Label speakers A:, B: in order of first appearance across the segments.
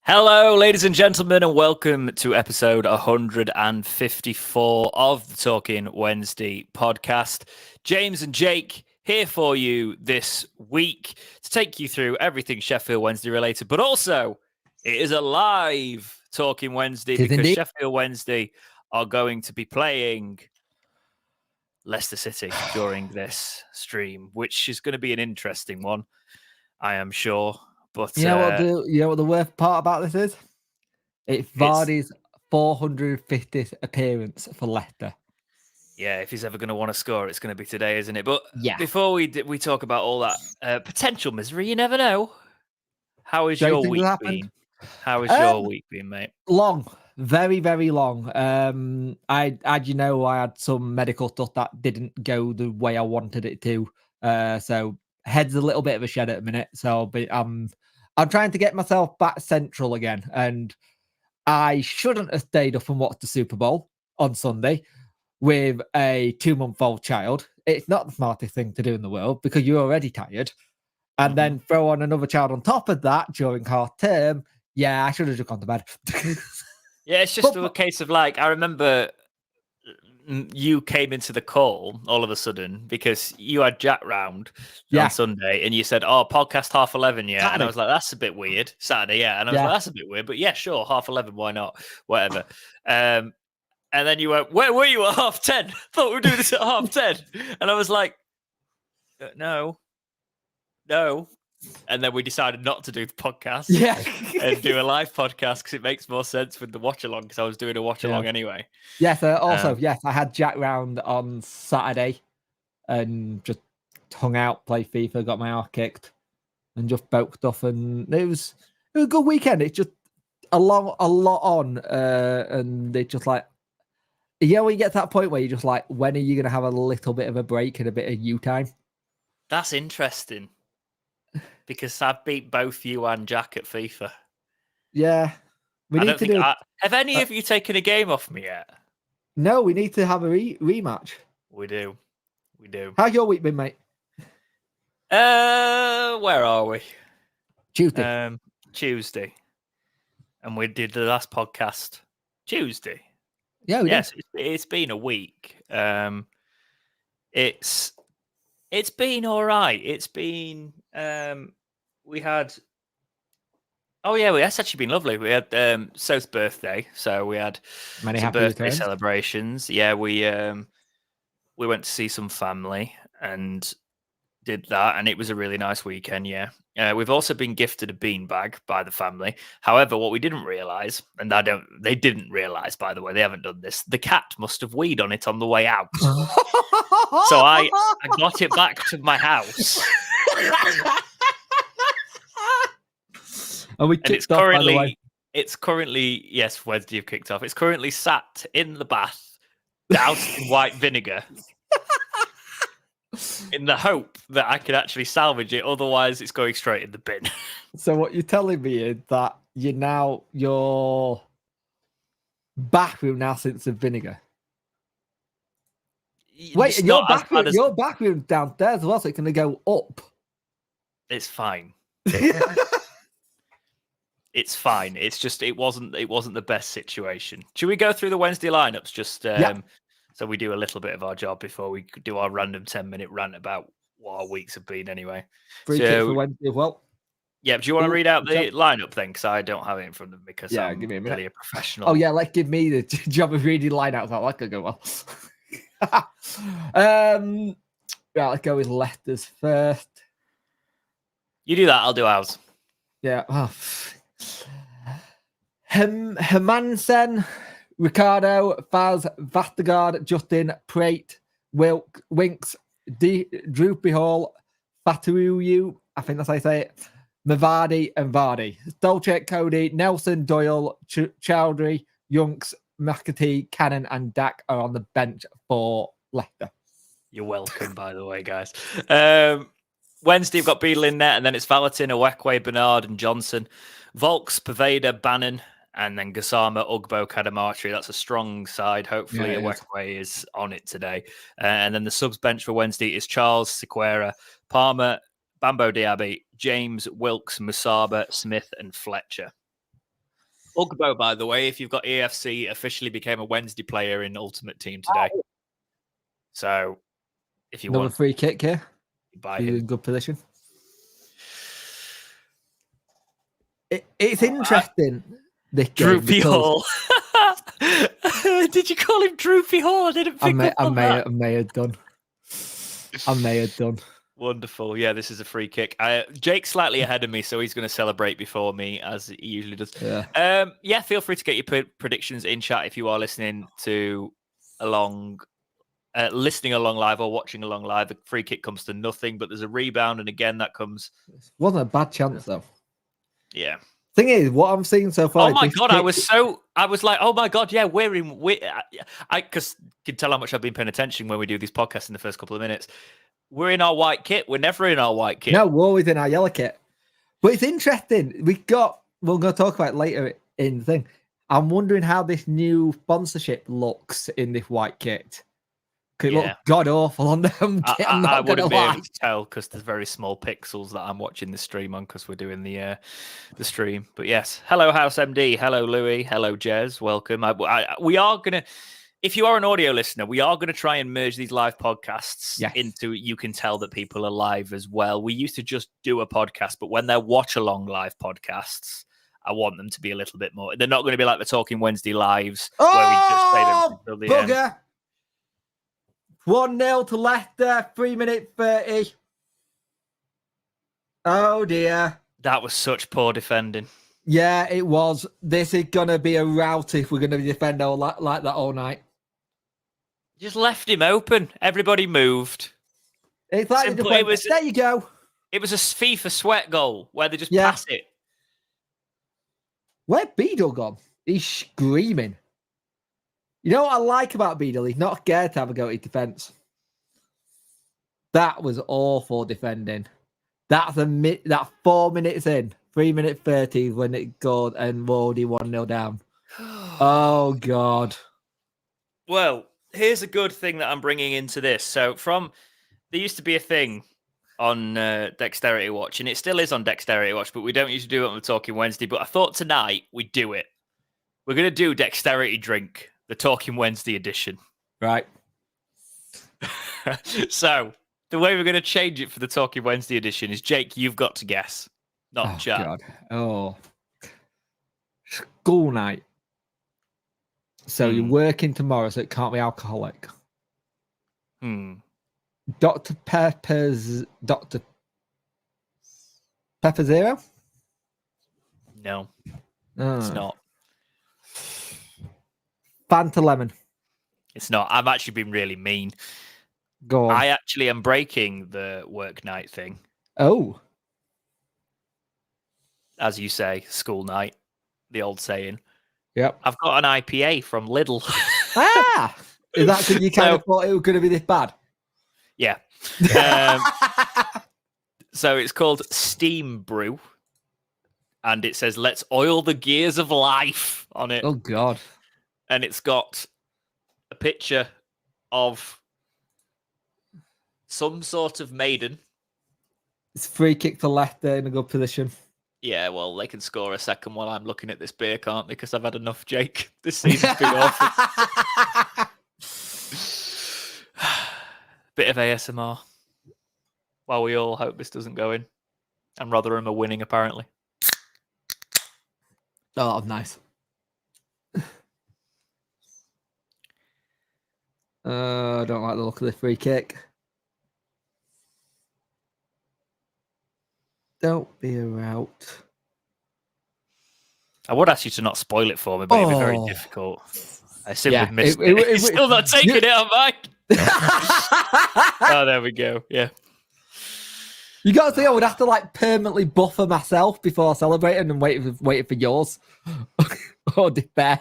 A: Hello, ladies and gentlemen, and welcome to episode 154 of the Talking Wednesday podcast. James and Jake here for you this week to take you through everything Sheffield Wednesday related, but also it is a live Talking Wednesday because Sheffield Wednesday are going to be playing Leicester City during this stream, which is going to be an interesting one, I am sure. But
B: you know what the worst part about this is? It's Vardy's 450th appearance for Leicester.
A: Yeah, if he's ever going to want to score, it's going to be today, isn't it? But before we talk about all that potential misery, you never know. How has your week been? How has your week been, mate?
B: Long, very, very long. I had some medical stuff that didn't go the way I wanted it to. So head's a little bit of a shed at the minute. So I'm trying to get myself back central again, and I shouldn't have stayed up and watched the Super Bowl on Sunday with a 2-month-old child. It's not the smartest thing to do in the world because you're already tired. And then throw on another child on top of that during half term. Yeah, I should have just gone to bed.
A: Yeah, it's just a case of I remember you came into the call all of a sudden because you had Jack round on Sunday and you said, podcast 11:30, yeah. Saturday. And I was like, that's a bit weird. Saturday, yeah. And I was like, that's a bit weird, but yeah, sure, 11:30, why not? Whatever. And then you went, where were you at 10:30? Thought we were doing this at 10:30. And I was like, no. And then we decided not to do the podcast and do a live podcast because it makes more sense with the watch along because I was doing a watch along anyway.
B: Yes, I had Jack round on Saturday and just hung out, played FIFA, got my arse kicked and just broke stuff. And it was a good weekend. It's just a lot on. And it's just when you get to that point where you're just like, when are you going to have a little bit of a break and a bit of you time?
A: That's interesting. Because I beat both you and Jack at FIFA.
B: Yeah.
A: Have any of you taken a game off me yet?
B: No, we need to have a rematch.
A: We do.
B: How's your week been, mate?
A: Where are we?
B: Tuesday.
A: And we did the last podcast Tuesday.
B: Yeah,
A: yes, it's been a week. It's been all right. It's been that's actually been lovely. We had South's birthday, so we had
B: many
A: some
B: happy
A: birthday
B: returns.
A: celebrations. Yeah, we went to see some family and did that, and it was a really nice weekend. Yeah. We've also been gifted a beanbag by the family. However, what we didn't realise, and they didn't realise, by the way, they haven't done this, the cat must have weed on it on the way out. So I got it back to my house.
B: And we kicked off, by the way.
A: It's currently, yes, Wednesday you've kicked off. It's currently sat in the bath, doused in white vinegar. In the hope that I could actually salvage it, otherwise it's going straight in the bin.
B: So what you're telling me is that your bathroom now since the vinegar. Wait, and your bathroom's downstairs as well, so it's going to go up.
A: It's fine. It's fine. It's just it wasn't the best situation. Should we go through the Wednesday lineups just so we do a little bit of our job before we do our random 10-minute rant about what our weeks have been anyway?
B: Free kick for Wednesday as well.
A: Yeah, do you want to read out the lineup then? Because I don't have it in front of me because I'm
B: give me a minute.
A: Really a professional.
B: Oh yeah, give me the job of reading lineouts. That could go well. Right, let's go with Leicester's first.
A: You do that, I'll do ours.
B: Yeah. Hermansen, Ricardo, Faz, Vastergaard, Justin, Prate, Winks, Droopy Hall, Fataruyu, I think that's how I say it, Mavardi and Vardy. Stolchek, Cody, Nelson, Doyle, Chowdhury, Yunks, McAtee, Cannon and Dak are on the bench for Leicester.
A: You're welcome, by the way, guys. Wednesday, you've got Beadle in net, and then it's Valatin, Owekwe, Bernard, and Johnson. Volks, Paveda, Bannon, and then Gassama, Ugbo, Kadamatri. That's a strong side. Hopefully, Owekwe is on it today. And then the subs bench for Wednesday is Charles, Sequeira, Palmer, Bambo Diaby, James, Wilkes, Musaba, Smith, and Fletcher. Ugbo, by the way, if you've got EFC, officially became a Wednesday player in Ultimate Team today.
B: Oh.
A: So if you
B: Another
A: want,
B: free kick here.
A: buy
B: He's
A: him.
B: in good position. It's interesting. This game
A: Droopy Hall. Did you call him Droopy Hall? I didn't pick up on that.
B: I may have done. I may have done.
A: Wonderful. Yeah, this is a free kick. Jake's slightly ahead of me, so he's going to celebrate before me, as he usually does.
B: Yeah.
A: Feel free to get your predictions in chat if you are listening along live or watching along live. The free kick comes to nothing, but there's a rebound, and again, that comes...
B: Wasn't a bad chance, though.
A: Yeah.
B: Thing is, what I'm seeing so far...
A: Oh, my God, I was like, oh, my God, yeah, because you can tell how much I've been paying attention when we do these podcasts in the first couple of minutes. We're in our white kit. We're never in our white kit.
B: No, we're always in our yellow kit. But it's interesting. We're going to talk about it later in the thing. I'm wondering how this new sponsorship looks in this white kit. It looks god awful on them.
A: I wouldn't be able to tell because there's very small pixels that I'm watching the stream on because we're doing the stream. But yes, hello House MD, hello Louis, hello Jez, welcome. We are gonna, if you are an audio listener, we are gonna try and merge these live podcasts into. You can tell that people are live as well. We used to just do a podcast, but when they're watch along live podcasts, I want them to be a little bit more. They're not going to be like the Talking Wednesday lives where we just play them until the end.
B: 1-0 to Leicester, 3 minute 30. Oh dear.
A: That was such poor defending.
B: Yeah, it was. This is going to be a rout if we're going to defend like that all night.
A: Just left him open. Everybody moved.
B: It's like there you go.
A: It was a FIFA sweat goal where they just pass it.
B: Where's Beadle gone? He's screaming. You know what I like about Beadle? He's not scared to have a go at his defence. That was awful defending. That's 4 minutes in. 3 minute 30 when it goes and we're already 1-0 down. Oh, God.
A: Well, here's a good thing that I'm bringing into this. So there used to be a thing on Dexterity Watch, and it still is on Dexterity Watch, but we don't usually do it on the Talking Wednesday. But I thought tonight we'd do it. We're going to do Dexterity Drink, the Talking Wednesday edition.
B: Right.
A: So the way we're going to change it for the Talking Wednesday edition is, Jake, you've got to guess, not chat.
B: God. Oh. School night. So you're working tomorrow, so it can't be alcoholic. Dr. Pepper Zero?
A: No, it's not.
B: Fanta Lemon.
A: It's not. I've actually been really mean.
B: Go on.
A: I actually am breaking the work night thing.
B: Oh.
A: As you say, school night, the old saying.
B: Yep.
A: I've got an IPA from Lidl.
B: Is that because you kind of thought it was going to be this bad?
A: Yeah. So it's called Steam Brew. And it says, "Let's oil the gears of life" on it.
B: Oh, God.
A: And it's got a picture of some sort of maiden.
B: It's a free kick for Leicester in a good position.
A: Yeah, well, they can score a second while I'm looking at this beer, can't they? Because I've had enough, Jake. This season's been awful. Bit of ASMR. While we all hope this doesn't go in. And Rotherham are winning, apparently.
B: Oh, nice. I don't like the look of the free kick. Don't be a rout.
A: I would ask you to not spoil it for me, but it'd be very difficult. I assume we've missed it. He's still not taking it on mine. Oh, there we go. Yeah.
B: You got to think I would have to permanently buffer myself before celebrating and waiting for yours. Oh, despair.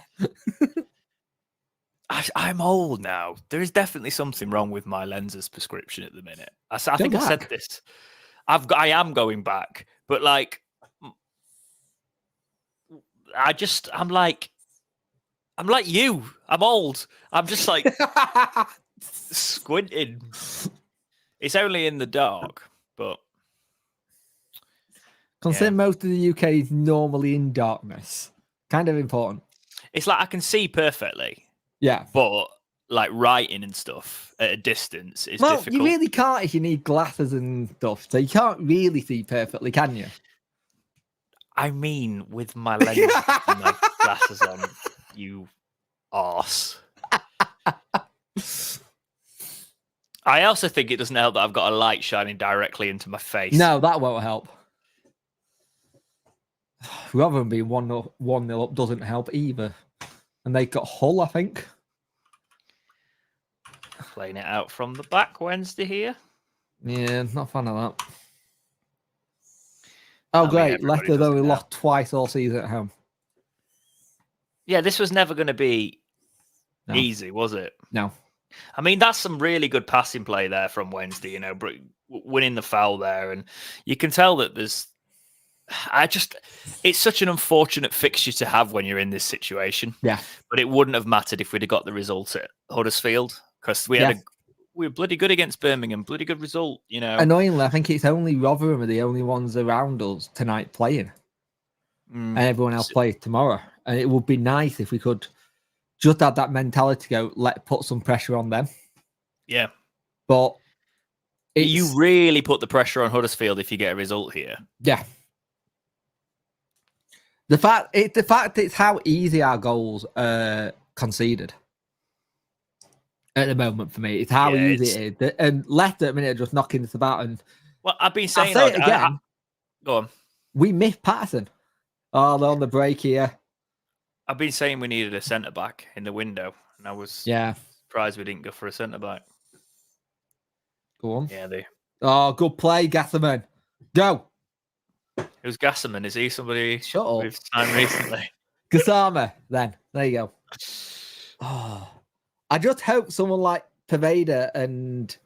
A: I'm old now. There is definitely something wrong with my lenses prescription at the minute. I think I said this. I am going back, but I'm like you. I'm old. I'm just squinting. It's only in the dark, but
B: considering most of the UK is normally in darkness, kind of important.
A: It's like I can see perfectly.
B: Yeah.
A: But like writing and stuff at a distance is
B: Well,
A: difficult.
B: you really can't if you need glasses and stuff. So you can't really see perfectly, can you?
A: I mean, with my lenses and my glasses on, you arse. I also think it doesn't help that I've got a light shining directly into my face.
B: No, that won't help. Rotherham being 1-0 up doesn't help either. And they got Hull, I think.
A: Playing it out from the back Wednesday here.
B: Yeah, not a fan of that. Oh,
A: I mean,
B: great. Leicester
A: does
B: only
A: it now.
B: lost twice all season at home.
A: Yeah, this was never going to be
B: No.
A: easy, was it?
B: No.
A: I mean, that's some really good passing play there from Wednesday, you know, winning the foul there. And you can tell that it's such an unfortunate fixture to have when you're in this situation.
B: Yeah.
A: But it wouldn't have mattered if we'd have got the result at Huddersfield because we were bloody good against Birmingham, bloody good result, you know.
B: Annoyingly, I think it's only Rotherham are the only ones around us tonight playing. And everyone else plays tomorrow. And it would be nice if we could just have that mentality to go, put some pressure on them.
A: Yeah.
B: But
A: you really put the pressure on Huddersfield if you get a result here.
B: Yeah. The fact it's how easy our goals are conceded at the moment for me. It's how easy it is. And Leicester at the minute are just knocking us about. And
A: well, I've been saying
B: I'll say it again.
A: Go on.
B: We missed Patterson. Oh, they're on the break here.
A: I've been saying we needed a centre back in the window, and I was surprised we didn't go for a centre back.
B: Go on.
A: Yeah,
B: Oh, good play, Gasserman. Go.
A: Who's Gasserman? Is he somebody we've signed recently?
B: Gassama, then. There you go. Oh, I just hope someone like Paveda and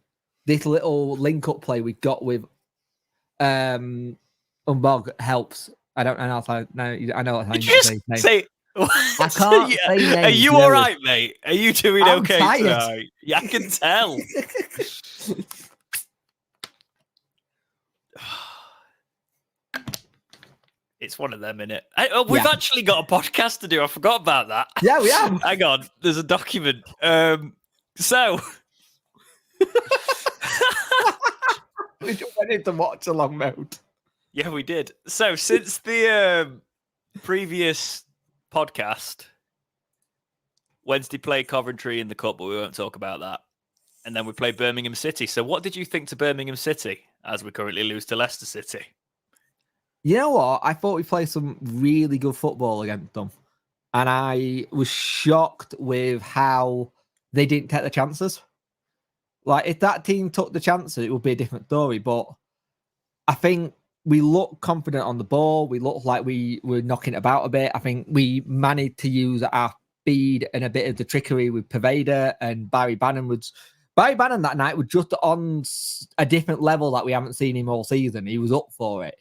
B: this little link-up play we got with Umbog helps. I don't know how I know that's how you
A: say.
B: I can't say names.
A: Are you all right, mate? Are you doing okay tonight? Yeah, I can tell. It's one of them, innit? We've actually got a podcast to do. I forgot about that.
B: Yeah, we have.
A: Hang on. There's a document. So...
B: we just went into watch along mode.
A: Yeah, we did. So since the previous podcast, Wednesday played Coventry in the Cup, but we won't talk about that. And then we played Birmingham City. So what did you think to Birmingham City as we currently lose to Leicester City?
B: You know what? I thought we played some really good football against them. And I was shocked with how they didn't take the chances. Like, if that team took the chances, it would be a different story. But I think we looked confident on the ball. We looked like we were knocking it about a bit. I think we managed to use our speed and a bit of the trickery with Paveda and Barry Bannon. Barry Bannon that night was just on a different level that we haven't seen him all season. He was up for it.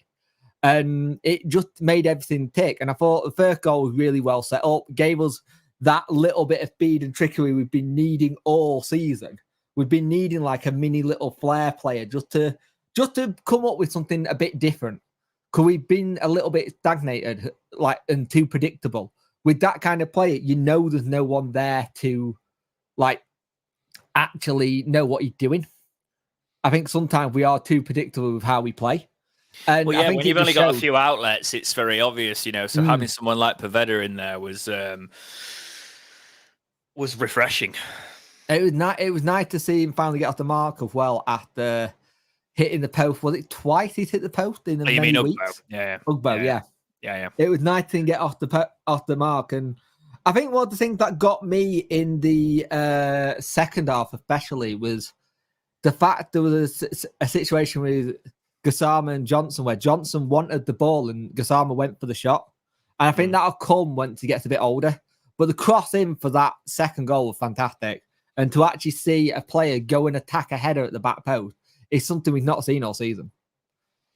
B: And it just made everything tick. And I thought the first goal was really well set up, gave us that little bit of speed and trickery we've been needing all season. We've been needing like a mini little flair player just to come up with something a bit different. Because we've been a little bit stagnated, and too predictable. With that kind of player, you know there's no one there to actually know what he's doing. I think sometimes we are too predictable with how we play. And
A: well, yeah, when you've only got a few outlets, it's very obvious, you know. So having someone like Paveda in there was refreshing.
B: It was nice to see him finally get off the mark as well after hitting the post. Was it twice he's hit the post in many weeks?
A: Yeah.
B: Ugbo,
A: yeah.
B: It was nice to get off the mark. And I think one of the things that got me in the second half especially was the fact there was a situation with Gassama and Johnson where Johnson wanted the ball and Gassama went for the shot. And I think that'll come once he gets a bit older. But the cross in for that second goal was fantastic. And to actually see a player go and attack a header at the back post is something we've not seen all season.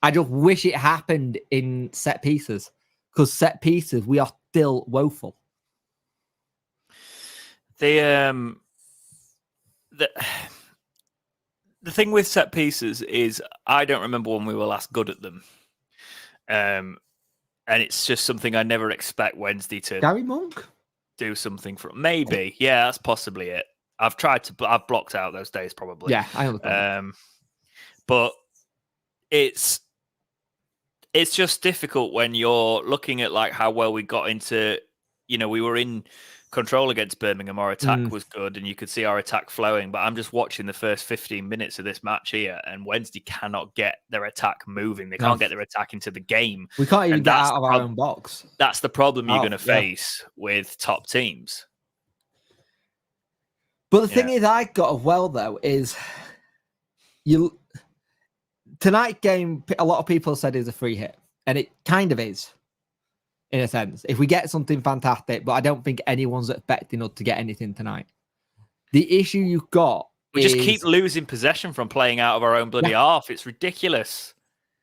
B: I just wish it happened in set pieces, because set pieces, we are still woeful.
A: The thing with set pieces is I don't remember when we were last good at them. And And it's just something I never expect Wednesday to
B: Gary Monk?
A: do something from. Maybe. Yeah, that's possibly it. I've blocked out those days probably.
B: Yeah, I understand.
A: But it's just difficult when you're looking at like how well we got into, we were in control against Birmingham. Our attack was good and you could see our attack flowing, but I'm just watching the first 15 minutes of this match here and Wednesday cannot get their attack moving. They can't get their attack into the game.
B: We can't even get out of our own box.
A: That's the problem you're going to face with top teams.
B: But the thing is, I got as well, though, is tonight game, a lot of people said is a free hit, and it kind of is. In a sense, if we get something fantastic, but I don't think anyone's expecting us to get anything tonight. The issue you've got
A: just keep losing possession from playing out of our own bloody half. It's ridiculous.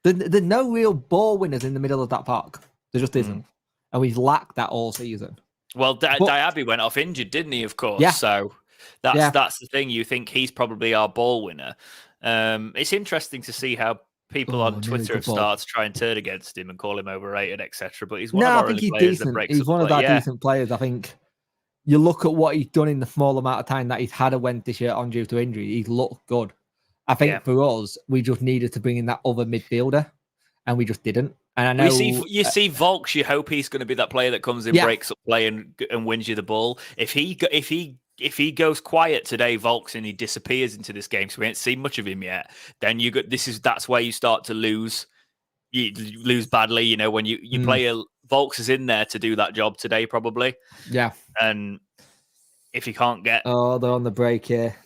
B: There's no real ball winners in the middle of that park. There just isn't. And we've lacked that all season.
A: Well, Diaby went off injured, didn't he, of course?
B: Yeah.
A: So that's the thing. You think he's probably our ball winner. It's interesting to see how people on Twitter have started to try and turn against him and call him overrated, etc. But he's one of our only players that breaks.
B: He's one of our decent players. I think you look at what he's done in the small amount of time that he's had a Wednesday shirt on due to injury. He's looked good. I think for us, we just needed to bring in that other midfielder, and we just didn't. And I know
A: you see Volks. You hope he's going to be that player that comes in, breaks up play, and wins you the ball. If he goes quiet today, Volks, and he disappears into this game, so we haven't seen much of him yet, then that's where you start to lose. You lose badly, when you play Volks is in there to do that job today, probably.
B: Yeah.
A: And if you can't get...
B: Oh, they're on the break here.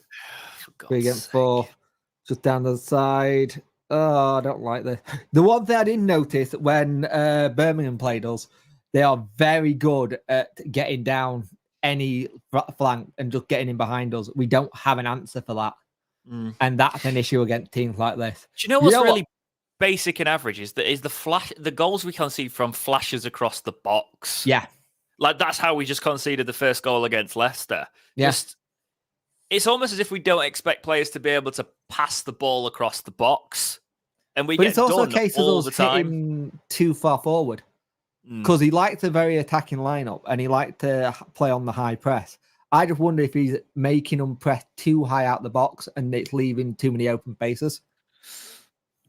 B: 3 against 4. Just down the side. Oh, I don't like this. The one thing I didn't notice when Birmingham played us, they are very good at getting down any flank and just getting in behind us. We don't have an answer for that. And that's an issue against teams like this.
A: Do you know what's really basic and average is the goals we concede from flashes across the box.
B: Yeah.
A: Like that's how we just conceded the first goal against Leicester.
B: Yeah.
A: It's almost as if we don't expect players to be able to pass the ball across the box. And
B: but it's also a case of us hitting too far forward. Because he liked a very attacking lineup and he liked to play on the high press. I just wonder if he's making them press too high out the box and it's leaving too many open spaces.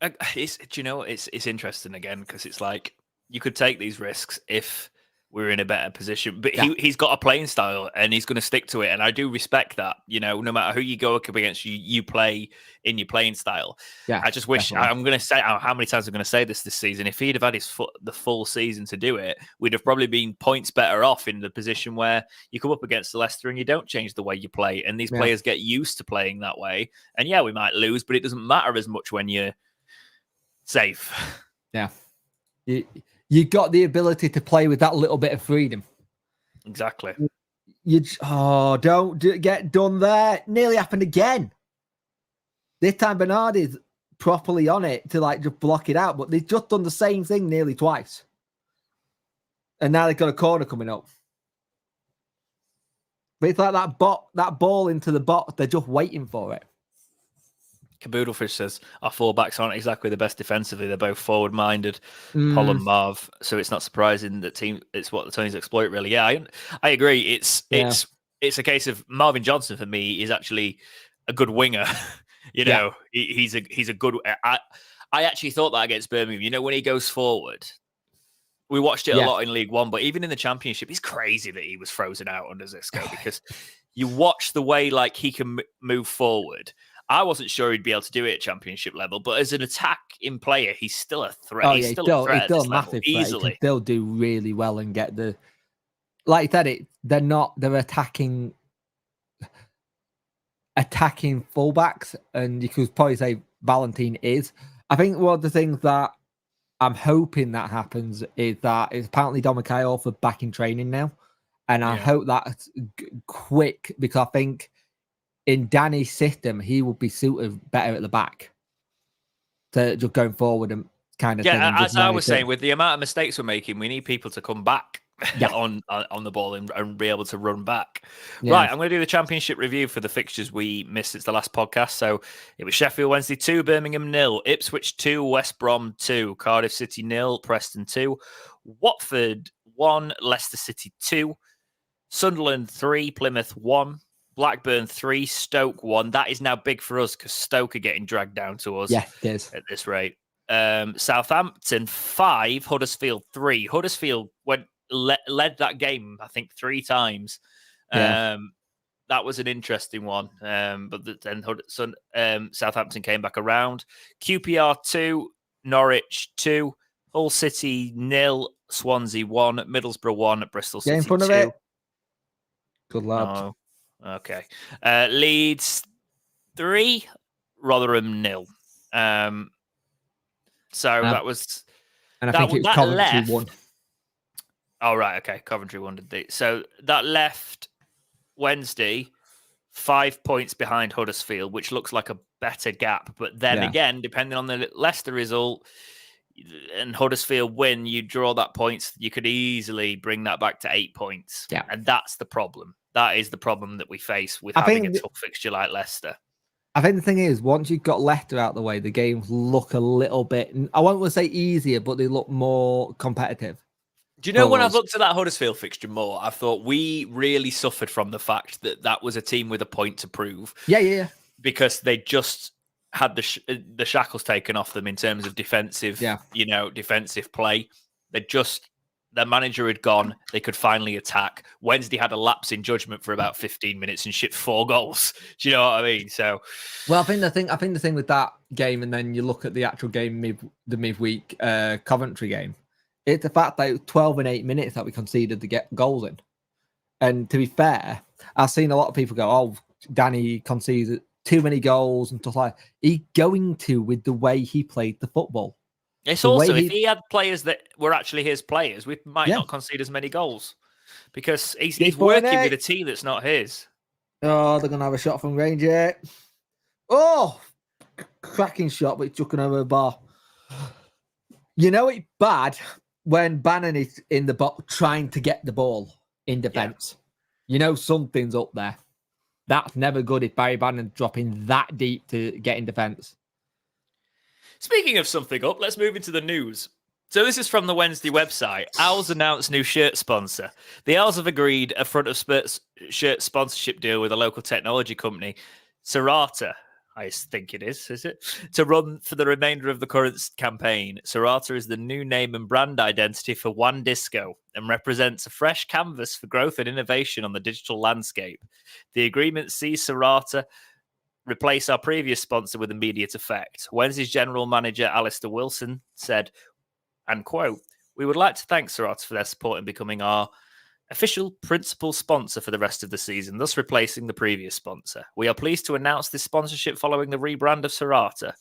A: It's interesting again because it's like you could take these risks if we're in a better position, but he's got a playing style and he's going to stick to it. And I do respect that, no matter who you go up against, you play in your playing style. Yeah, I just wish I'm going to say how many times I'm going to say this season. If he'd have had the full season to do it, we'd have probably been points better off in the position where you come up against the Leicester and you don't change the way you play. And these players get used to playing that way. And we might lose, but it doesn't matter as much when you're safe.
B: Yeah. You got the ability to play with that little bit of freedom.
A: Exactly.
B: Don't get done there. Nearly happened again. This time Bernard is properly on it to just block it out, but they've just done the same thing nearly twice. And now they've got a corner coming up. But it's like that ball into the box, they're just waiting for it.
A: Caboodlefish says our fullbacks aren't exactly the best defensively. They're both forward-minded, Paul and Marv. So it's not surprising that it's what the Tonys exploit. Really, I agree. It's a case of Marvin Johnson for me is actually a good winger. He's a good. I actually thought that against Birmingham. When he goes forward, we watched it a lot in League One, but even in the Championship, it's crazy that he was frozen out under Zisco because you watch the way he can move forward. I wasn't sure he'd be able to do it at Championship level, but as an attacking player, he's still a threat.
B: Oh,
A: he's still a threat at this level, easily.
B: They'll do really well and get the... Like I said, they're attacking fullbacks, and you could probably say Valentin is. I think one of the things that I'm hoping that happens is that it's apparently Dom Mikhail for back in training now, and I hope that's quick because I think in Danny's system, he would be suited better at the back to just going forward and kind of thing.
A: Yeah, as I was saying, with the amount of mistakes we're making, we need people to come back on the ball and be able to run back. Yeah. Right, I'm going to do the Championship review for the fixtures we missed since the last podcast. So it was Sheffield Wednesday 2, Birmingham 0, Ipswich 2, West Brom 2, Cardiff City 0, Preston 2, Watford 1, Leicester City 2, Sunderland 3, Plymouth 1, Blackburn 3, Stoke 1. That is now big for us because Stoke are getting dragged down to us
B: Yeah, it is.
A: at this rate. Southampton 5, Huddersfield 3. Huddersfield led that game, I think, 3 times.
B: Yeah.
A: That was an interesting one. But then Southampton came back around. QPR 2, Norwich 2, Hull City 0, Swansea 1, Middlesbrough 1, Bristol
B: Get
A: City
B: in front
A: 2.
B: of it. Good lad.
A: No. Okay. Leeds 3, Rotherham 0. So that was...
B: And I think it was Coventry 1.
A: Oh, right. Okay. Coventry 1 did they. So that left Wednesday 5 points behind Huddersfield, which looks like a better gap. But then again, depending on the Leicester result and Huddersfield win, you draw that points, you could easily bring that back to 8 points.
B: Yeah.
A: And that's the problem. That is the problem that we face with having a tough fixture like Leicester.
B: I think the thing is, once you've got Leicester out of the way, the games look a little bit, I won't say easier, but they look more competitive.
A: Do you know when I've looked at that Huddersfield fixture more, I thought we really suffered from the fact that that was a team with a point to prove.
B: Yeah.
A: Because they just had the shackles taken off them in terms of defensive play. Their manager had gone. They could finally attack. Wednesday had a lapse in judgment for about 15 minutes and shipped 4 goals. Do you know what I mean? So,
B: well, I think the thing with that game, and then you look at the actual game, the midweek Coventry game, it's the fact that it was 12 and 8 minutes that we conceded to get goals in. And to be fair, I've seen a lot of people go, "Oh, Danny conceded too many goals and stuff like that." He's going to with the way he played the football.
A: It's also, if he had players that were actually his players, we might not concede as many goals because he's working with a team that's not his.
B: Oh, they're going to have a shot from range here. Oh, cracking shot, but it's chucking over the bar. You know it's bad when Bannon is in the box trying to get the ball in defence. Yeah. You know something's up there. That's never good if Barry Bannon's dropping that deep to get in defence.
A: Speaking of something up, let's move into the news. So this is from the Wednesday website. Owls announced new shirt sponsor. The Owls have agreed a front of shirt sponsorship deal with a local technology company, Serata, I think it is it? To run for the remainder of the current campaign. Serata is the new name and brand identity for One Disco and represents a fresh canvas for growth and innovation on the digital landscape. The agreement sees Serata replace our previous sponsor with immediate effect. Wednesday's general manager, Alistair Wilson, said, and quote, "We would like to thank Serata for their support in becoming our official principal sponsor for the rest of the season, thus replacing the previous sponsor. We are pleased to announce this sponsorship following the rebrand of Serata,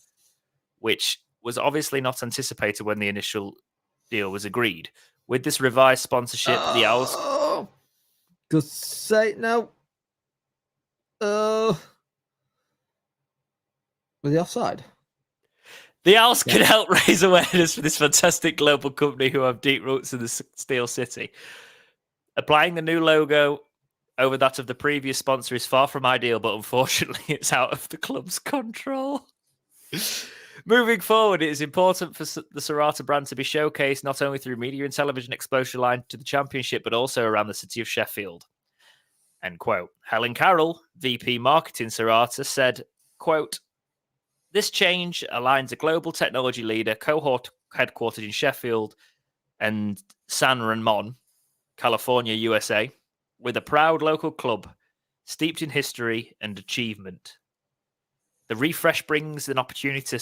A: which was obviously not anticipated when the initial deal was agreed. With this revised sponsorship, the Owls..."
B: Just say no. Was he offside?
A: The Owls can help raise awareness for this fantastic global company who have deep roots in the Steel City. Applying the new logo over that of the previous sponsor is far from ideal, but unfortunately it's out of the club's control. Moving forward, it is important for the Serata brand to be showcased not only through media and television exposure line to the championship, but also around the city of Sheffield. End quote. Helen Carroll, VP Marketing Serata, said, quote, "This change aligns a global technology leader, cohort headquartered in Sheffield and San Ramon, California, USA, with a proud local club steeped in history and achievement. The refresh brings an opportunity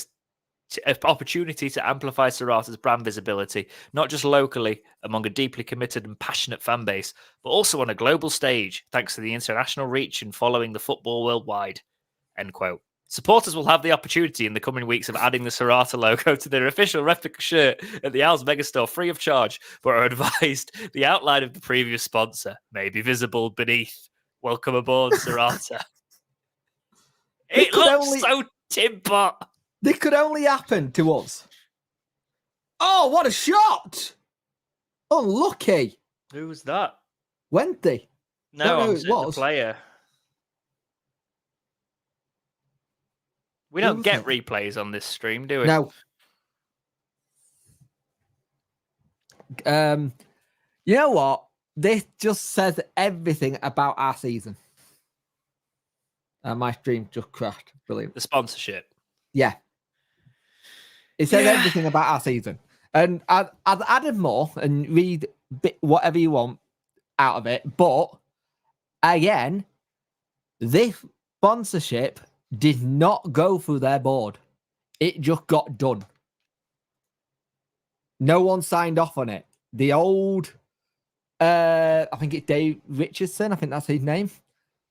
A: to amplify Serata's brand visibility, not just locally among a deeply committed and passionate fan base, but also on a global stage, thanks to the international reach and following the football worldwide." End quote. Supporters will have the opportunity in the coming weeks of adding the Serata logo to their official replica shirt at the Owls Megastore free of charge, but are advised the outline of the previous sponsor may be visible beneath. Welcome aboard, Serata. It looks so timber.
B: This could only happen to us. Oh, what a shot! Unlucky.
A: Who was that?
B: Wendy.
A: No, I'm the player. We don't get replays on this stream, do we?
B: No. You know what? This just says everything about our season. My stream just crashed. Brilliant.
A: The sponsorship.
B: Yeah. It says everything about our season. And I've added more and read whatever you want out of it. But again, this sponsorship did not go through their board. It just got done. No one signed off on it. The old, I think it's Dave Richardson. I think that's his name.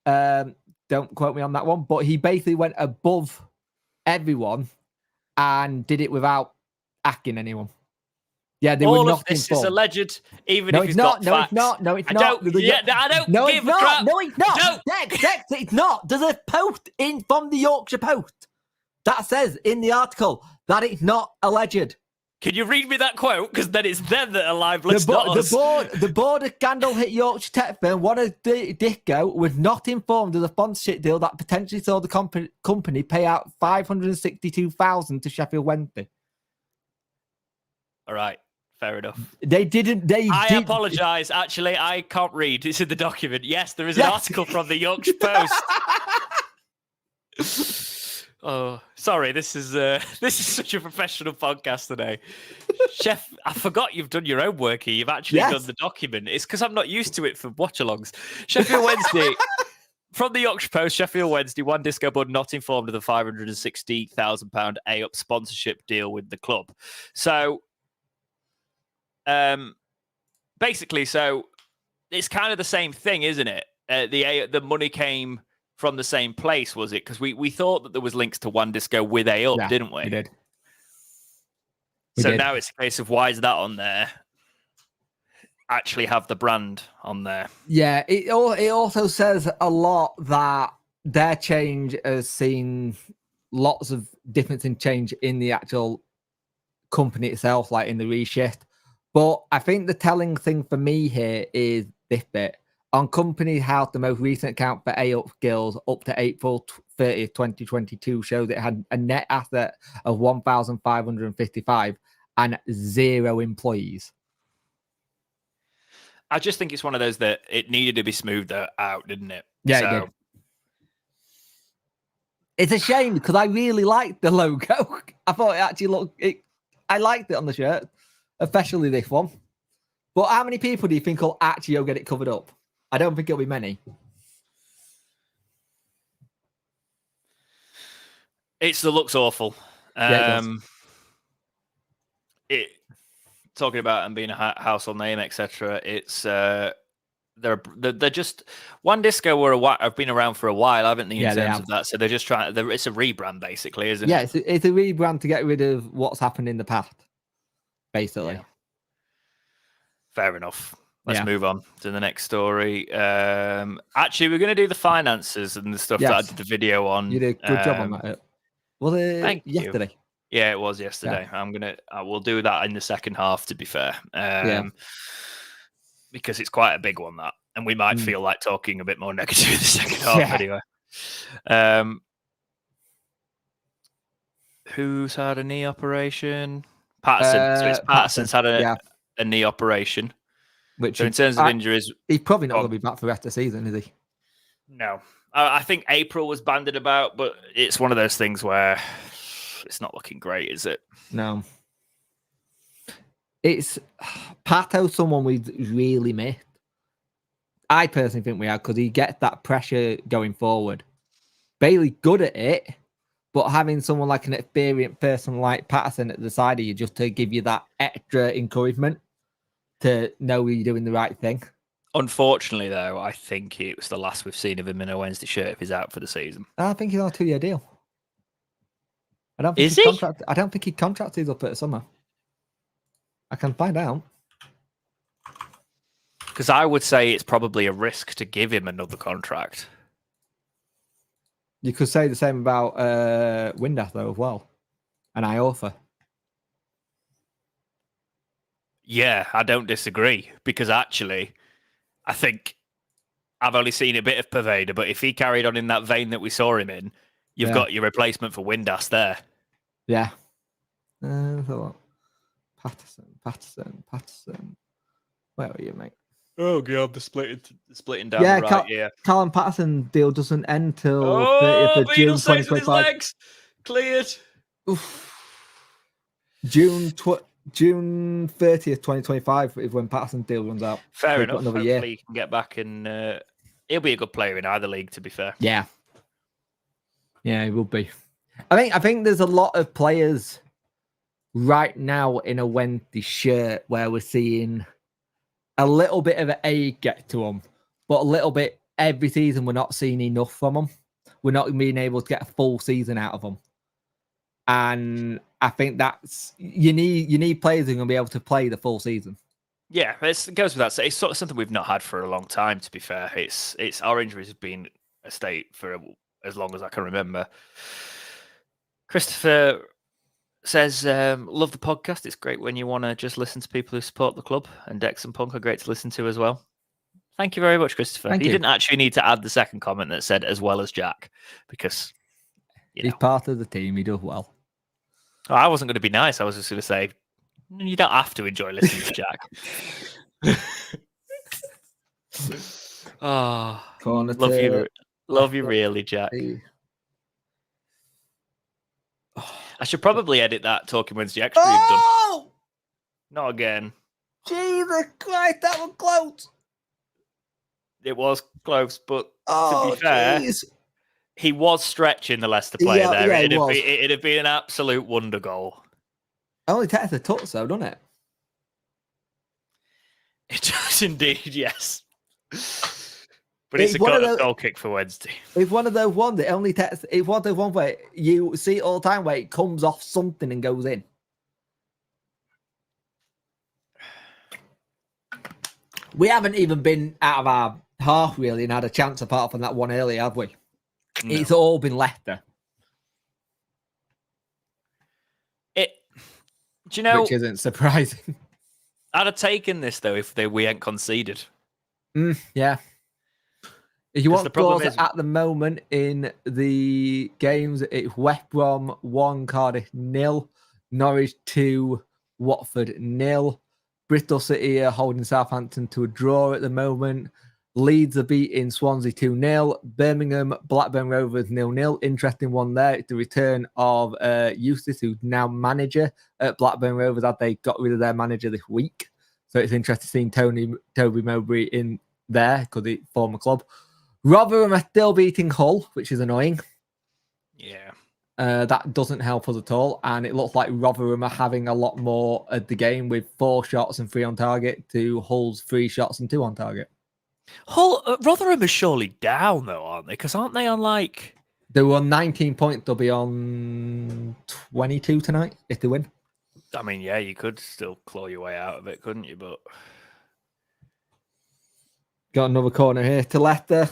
B: Don't quote me on that one. But he basically went above everyone and did it without asking anyone. Yeah, they were not
A: All of this is alleged, even if
B: it's
A: it's
B: not.
A: got facts.
B: No, it's not.
A: I don't give a crap.
B: No, it's not. Dex, it's not. There's a post in from the Yorkshire Post that says in the article that it's not alleged.
A: Can you read me that quote? Because then it's them that are libelous,
B: the board of scandal hit Yorkshire tech firm One Disco was not informed of the sponsorship deal that potentially saw the company pay out $562,000 to Sheffield Wednesday.
A: All right, fair enough.
B: They didn't. I
A: apologise. Actually, I can't read. It's in the document. Yes, there is an article from the Yorkshire Post. Oh, sorry. This is such a professional podcast today. Chef, I forgot you've done your own work here. You've actually done the document. It's because I'm not used to it for watch-alongs. Sheffield Wednesday, from the Yorkshire Post, Sheffield Wednesday, One Disco board not informed of the £560,000 A-up sponsorship deal with the club. So, basically, it's kind of the same thing, isn't it? The money came from the same place, was it? Because we thought that there was links to One Disco with A-up, didn't we?
B: We did.
A: Now it's a case of why is that on there? Actually have the brand on there.
B: Yeah, it also says a lot that their change has seen lots of difference in change in the actual company itself, like in the reshift. But I think the telling thing for me here is this bit. On Company House, the most recent account for A-up skills up to April 30th, 2022 shows it had a net asset of 1,555 and 0 employees.
A: I just think it's one of those that it needed to be smoothed out, didn't it?
B: Yeah, it did. It's a shame because I really liked the logo. I thought it actually looked... I liked it on the shirt, especially this one. But how many people do you think will actually go get it covered up? I don't think it'll be many.
A: It looks awful. It talking about and being a household name, etc. It's they're just One Disco have been around for a while, haven't they? In terms of that, so they're just trying. It's a rebrand, basically, isn't it?
B: Yeah, it's a rebrand to get rid of what's happened in the past, basically.
A: Yeah. Fair enough. Let's move on to the next story. Actually, we're going to do the finances and the stuff that I did the video on.
B: You did a good job on that. Was it yesterday?
A: Yeah, it was yesterday. Yeah. I will do that in the second half, to be fair. Because it's quite a big one, that. And we might feel like talking a bit more negative in the second half anyway. Who's had a knee operation? Patterson. So it's Patterson's had a knee operation.
B: Which,
A: so in terms of injuries,
B: he's probably not going to be back for the rest of the season, is he?
A: No. I think April was banded about, but it's one of those things where it's not looking great, is it?
B: No. It's Pato, someone we really missed. I personally think we have, because he gets that pressure going forward. Bailey good at it, but having someone like an experienced person like Patterson at the side of you just to give you that extra encouragement to know you're doing the right thing.
A: Unfortunately, though, I think it was the last we've seen of him in a Wednesday shirt if he's out for the season.
B: I think he's on a 2-year deal. I don't think he contracted up at the summer. I can find out.
A: Because I would say it's probably a risk to give him another contract.
B: You could say the same about Windass, though, as well. And Iorfa.
A: Yeah, I don't disagree. Because actually, I think I've only seen a bit of Pervader, but if he carried on in that vein that we saw him in, you've got your replacement for Windass there.
B: Yeah. Patterson. Where are you, mate?
A: Oh god, the splitting down the right. Yeah.
B: Callum Patterson deal doesn't end till 30th
A: Oh,
B: of June
A: Beadle saves with his
B: 2025.
A: legs. Cleared.
B: Oof. June 30th, 2025 is when Patterson's deal runs out.
A: Fair
B: So
A: enough.
B: another
A: Hopefully
B: year.
A: he can get back and he'll be a good player in either league, to be fair.
B: Yeah, he will be. I think there's a lot of players right now in a Wednesday shirt where we're seeing a little bit of an A get to them, but a little bit every season we're not seeing enough from them. We're not being able to get a full season out of them. And I think that's you need players who are going to be able to play the full season.
A: Yeah, it goes without saying. It's sort of something we've not had for a long time. To be fair, it's our injuries have been a state for as long as I can remember. Christopher says, "Love the podcast. It's great when you want to just listen to people who support the club, and Dex and Punk are great to listen to as well." Thank you very much, Christopher.
B: Thank
A: you
B: you.
A: didn't actually need to add the second comment that said "as well as Jack," because
B: he's part of the team. He does well.
A: I wasn't going to be nice. I was just going to say, you don't have to enjoy listening to Jack. Oh, love you really, Jack. I should probably edit that Talking Wednesday extra you've done. Not again.
B: Jesus Christ, that was close.
A: It was close, but to be fair, he was stretching the Leicester player there. It'd have been an absolute wonder goal.
B: Only takes a touch, though, doesn't it?
A: It does indeed, yes. But it's a goal kick for Wednesday.
B: It's one of those ones that only takes. It's one of those ones where you see it all the time where it comes off something and goes in. We haven't even been out of our half really and had a chance apart from that one earlier, have we? No. It's all been Leicester.
A: Do you know?
B: Which isn't surprising.
A: I'd have taken this though if we hadn't conceded.
B: Yeah. If you want scores at the moment in the games, it's West Brom 1, Cardiff 0, Norwich 2, Watford 0. Bristol City are holding Southampton to a draw at the moment. Leeds are beating Swansea 2-0. Birmingham, Blackburn Rovers 0-0. Interesting one there. It's the return of Eustace, who's now manager at Blackburn Rovers, as they got rid of their manager this week. So it's interesting seeing Toby Mowbray in there because it's former club. Rotherham are still beating Hull, which is annoying.
A: Yeah.
B: That doesn't help us at all. And it looks like Rotherham are having a lot more at the game with 4 shots and 3 on target to Hull's 3 shots and 2 on target.
A: Rotherham is surely down, though, aren't they? Because aren't they on like...
B: They were on 19 points. They'll be on 22 tonight if they win.
A: I mean, yeah, you could still claw your way out of it, couldn't you? But
B: got another corner here to Leicester,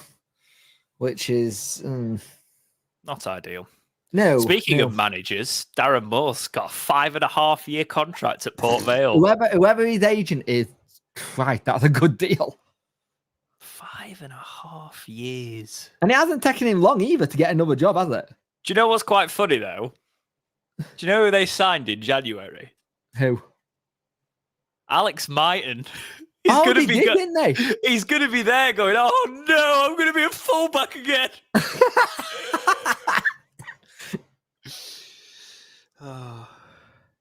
B: which is
A: not ideal.
B: No.
A: Speaking of managers, Darren Moore's got a 5.5-year contract at Port Vale.
B: Whoever his agent is, right, that's a good deal.
A: 5.5 years.
B: And it hasn't taken him long either to get another job, has it?
A: Do you know what's quite funny, though? Do you know who they signed in January?
B: Who?
A: Alex Mighton.
B: He's
A: going to be there going, oh no, I'm going to be a fullback again.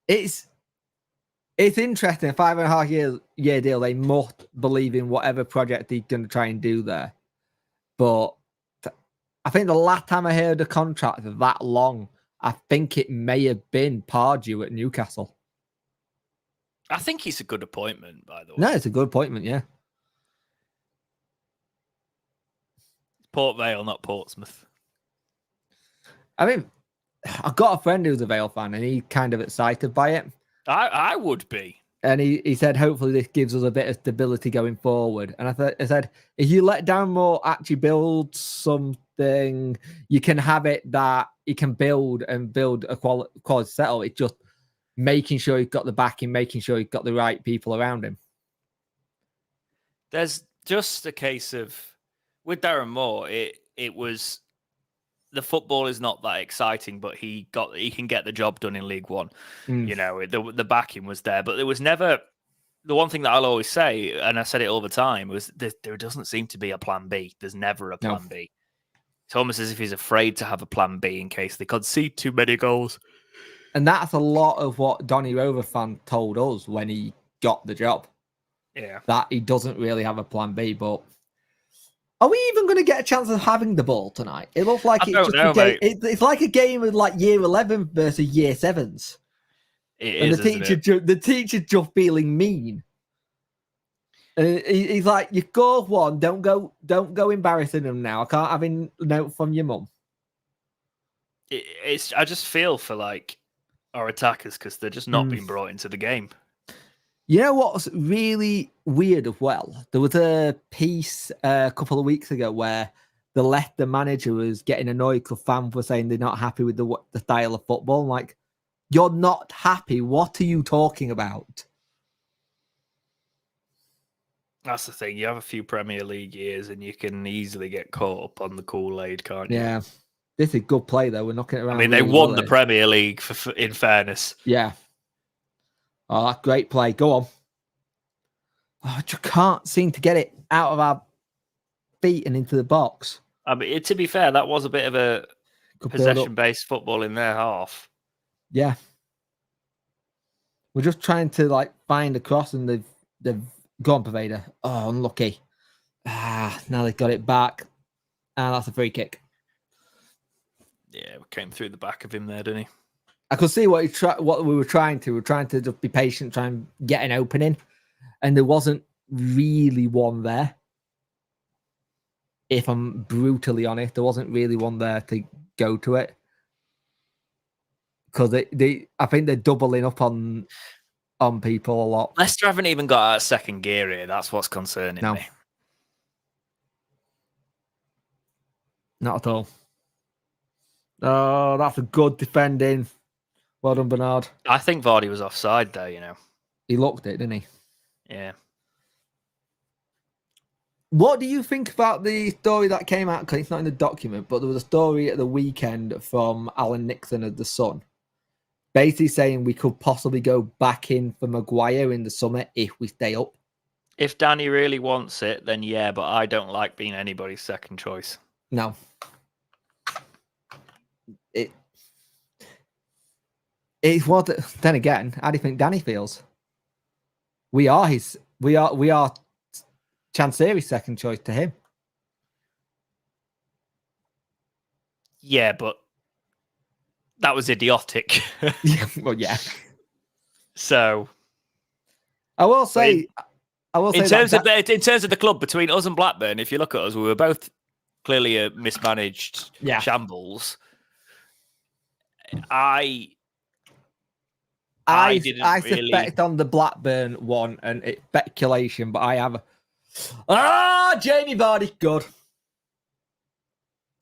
B: It's interesting. 5.5 year deal. They must believe in whatever project he's going to try and do there. But I think the last time I heard a contract that long, I think it may have been Pardew at Newcastle.
A: I think it's a good appointment, by the way.
B: No, it's a good appointment, yeah.
A: Port Vale, not Portsmouth.
B: I mean, I've got a friend who's a Vale fan, and he's kind of excited by it.
A: I would be.
B: And he said, hopefully this gives us a bit of stability going forward. And I said, if you let Darren Moore actually build something, you can have it that he can build a quality settle. It's just making sure he's got the backing, making sure he's got the right people around him.
A: There's just a case of, with Darren Moore, it was the football is not that exciting, but he can get the job done in League One. You know, the backing was there, but there was never. The one thing that I'll always say, and I said it all the time, was there doesn't seem to be a plan B. There's never a plan B. It's almost as if he's afraid to have a plan B in case they concede too many goals.
B: And that's a lot of what Donny Roverfan told us when he got the job.
A: Yeah.
B: That he doesn't really have a plan B, but are we even going to get a chance of having the ball tonight? It looks like it's like a game of like year 11 versus year 7s. The teacher just feeling mean. He's like, you scored one, don't go embarrassing them now. I can't have a note from your mum.
A: I just feel for like our attackers because they're just not being brought into the game.
B: You know what's really weird as well? There was a piece a couple of weeks ago where the Leicester manager was getting annoyed because fans were saying they're not happy with the style of football. I'm like, you're not happy. What are you talking about?
A: That's the thing. You have a few Premier League years and you can easily get caught up on the Kool-Aid, can't you?
B: Yeah. This is good play, though. We're knocking it around.
A: I mean, they won the Premier League, in fairness.
B: Yeah. Oh, great play. Go on. Oh, I just can't seem to get it out of our feet and into the box.
A: I mean, to be fair, that was a bit of a possession-based football in their half.
B: Yeah. We're just trying to like find a cross and they've gone Pervader. Oh, unlucky. Now they've got it back. And that's a free kick.
A: Yeah, we came through the back of him there, didn't he?
B: I could see what we were trying to. We were trying to just be patient, try and get an opening. And there wasn't really one there. If I'm brutally honest, there wasn't really one there to go to it. Because I think they're doubling up on people a lot.
A: Leicester haven't even got out of second gear here. That's what's concerning me.
B: Not at all. Oh, that's a good defending. Well done, Bernard.
A: I think Vardy was offside there, you know.
B: He looked it, didn't he?
A: Yeah.
B: What do you think about the story that came out? Because it's not in the document, but there was a story at the weekend from Alan Nixon of The Sun, basically saying we could possibly go back in for Maguire in the summer if we stay up.
A: If Danny really wants it, then yeah, but I don't like being anybody's second choice.
B: No. It's what. Then again, how do you think Danny feels? We are Chanseri's second choice to him.
A: Yeah, but that was idiotic.
B: Well, yeah.
A: So
B: I will say
A: in terms of the club between us and Blackburn, if you look at us, we were both clearly a mismanaged shambles. I
B: suspect on the Blackburn one, and it's speculation, but I have Jamie Vardy, good.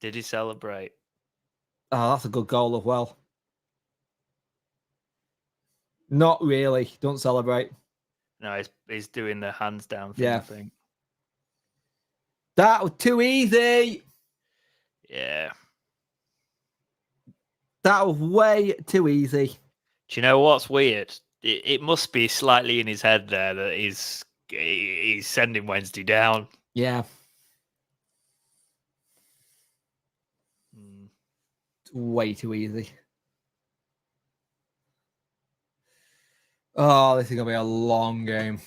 A: Did he celebrate?
B: Oh, that's a good goal as well. Not really. Don't celebrate.
A: No, he's doing the hands down thing, I think.
B: That was too easy.
A: Yeah.
B: That was way too easy.
A: Do you know what's weird? It must be slightly in his head there that he's sending Wednesday down.
B: Yeah. It's way too easy. Oh, this is going to be a long game.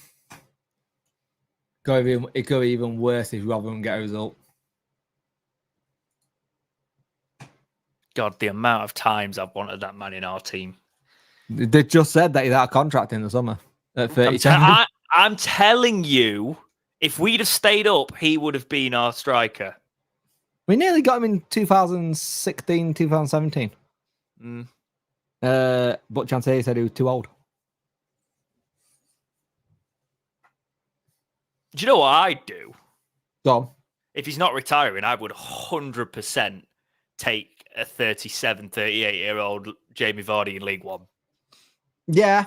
B: It could be even worse if Rotherham get a result.
A: God, the amount of times I've wanted that man in our team.
B: They just said that he's out of contract in the summer at 37.
A: I'm telling you, if we'd have stayed up, he would have been our striker.
B: We nearly got him in 2016, 2017. But Chansey said he was too old. Do
A: you know what I'd do?
B: Go on.
A: If he's not retiring, I would 100% take a 37, 38-year-old Jamie Vardy in League One.
B: Yeah.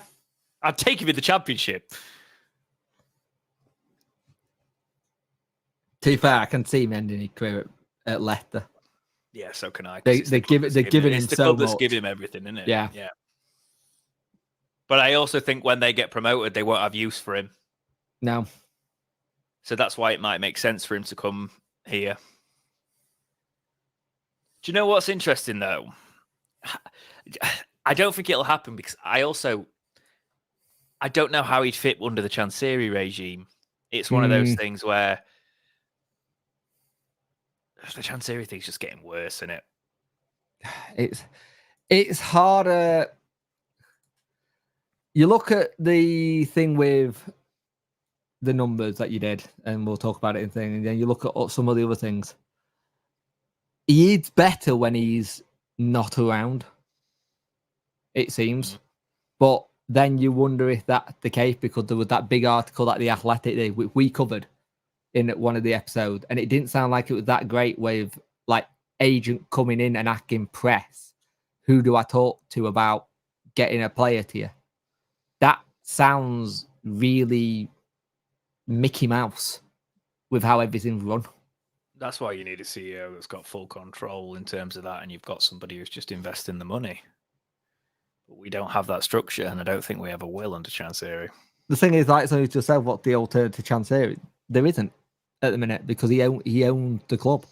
A: I'd take him in the Championship.
B: To be fair, I can see him ending his career at Leicester.
A: Yeah, so can I.
B: They're giving him
A: the
B: so
A: club that's
B: much.
A: giving him everything, isn't it?
B: Yeah.
A: Yeah. But I also think when they get promoted, they won't have use for him.
B: No.
A: So that's why it might make sense for him to come here. Do you know what's interesting, though? I don't think it'll happen because I don't know how he'd fit under the Chansiri regime. It's one of those things where the Chansiri thing's just getting worse, isn't it?
B: It's harder. You look at the thing with the numbers that you did, and we'll talk about it in thing, and then you look at some of the other things. He's better when he's not around, it seems. But then you wonder if that's the case because there was that big article that The Athletic did, which we covered in one of the episodes, and it didn't sound like it was that great with like agent coming in and asking press, who do I talk to about getting a player to you? That sounds really Mickey Mouse with how everything's run.
A: That's why you need a CEO that's got full control in terms of that, and you've got somebody who's just investing the money. But we don't have that structure, and I don't think we ever will under Chansiri.
B: The thing is, like, so to say what the alternative Chansiri, there isn't at the minute because he owned the club.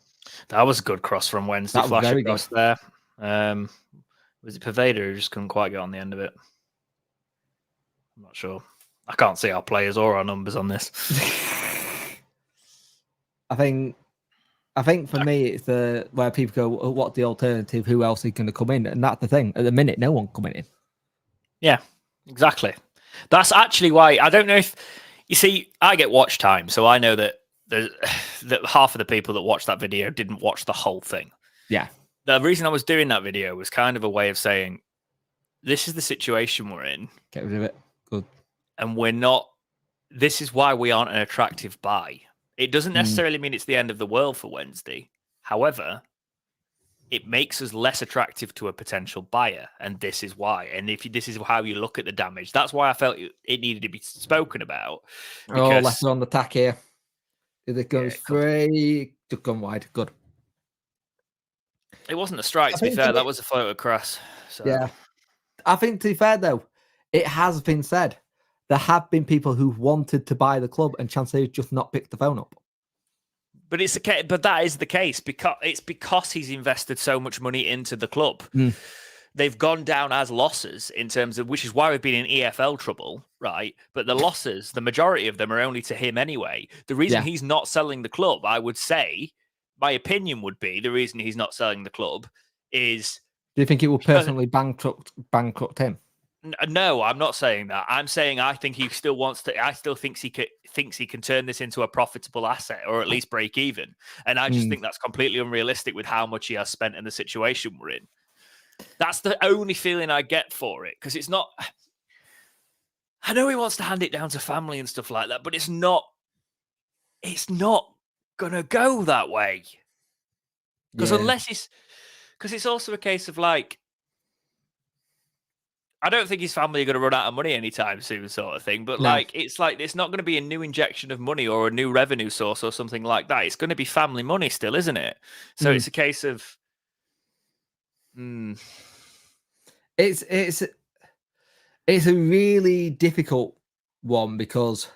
A: That was a good cross from Wednesday.
B: That was
A: Flash
B: very
A: across
B: good.
A: there. Was it Pervader who just couldn't quite get on the end of it? I'm not sure. I can't see our players or our numbers on this.
B: I think for me, it's where people go, oh, what's the alternative? Who else is going to come in? And that's the thing. At the minute, no one coming in.
A: Yeah, exactly. That's actually why I don't know if you see. I get watch time, so I know that that half of the people that watched that video didn't watch the whole thing.
B: Yeah.
A: The reason I was doing that video was kind of a way of saying, this is the situation we're in.
B: Get rid of it. Good.
A: And we're not. This is why we aren't an attractive buy. It doesn't necessarily mean it's the end of the world for Wednesday. However, it makes us less attractive to a potential buyer, and this is why. And if this is how you look at the damage, that's why I felt it needed to be spoken about.
B: Because... left on the tack here. If it goes free, just gone wide. Good.
A: It wasn't a strike, to be fair. That was a float across. So.
B: Yeah. I think, to be fair, though, it has been said there have been people who wanted to buy the club and Chansiri just not picked the phone up.
A: But that is the case because he's invested so much money into the club. They've gone down as losses in terms of, which is why we've been in EFL trouble, right? But the losses, the majority of them are only to him anyway. The reason he's not selling the club, I would say, my opinion would be the reason he's not selling the club is.
B: Do you think it will personally bankrupt him?
A: No, I'm not saying that. I'm saying I think he still wants to. I still thinks he can turn this into a profitable asset or at least break even. And I just think that's completely unrealistic with how much he has spent in the situation we're in. That's the only feeling I get for it because it's not. I know he wants to hand it down to family and stuff like that, but it's not. It's not gonna go that way. Because because it's also a case of like. I don't think his family are going to run out of money anytime soon, sort of thing. But it's not going to be a new injection of money or a new revenue source or something like that. It's going to be family money still, isn't it? So it's a case of.
B: It's a really difficult one because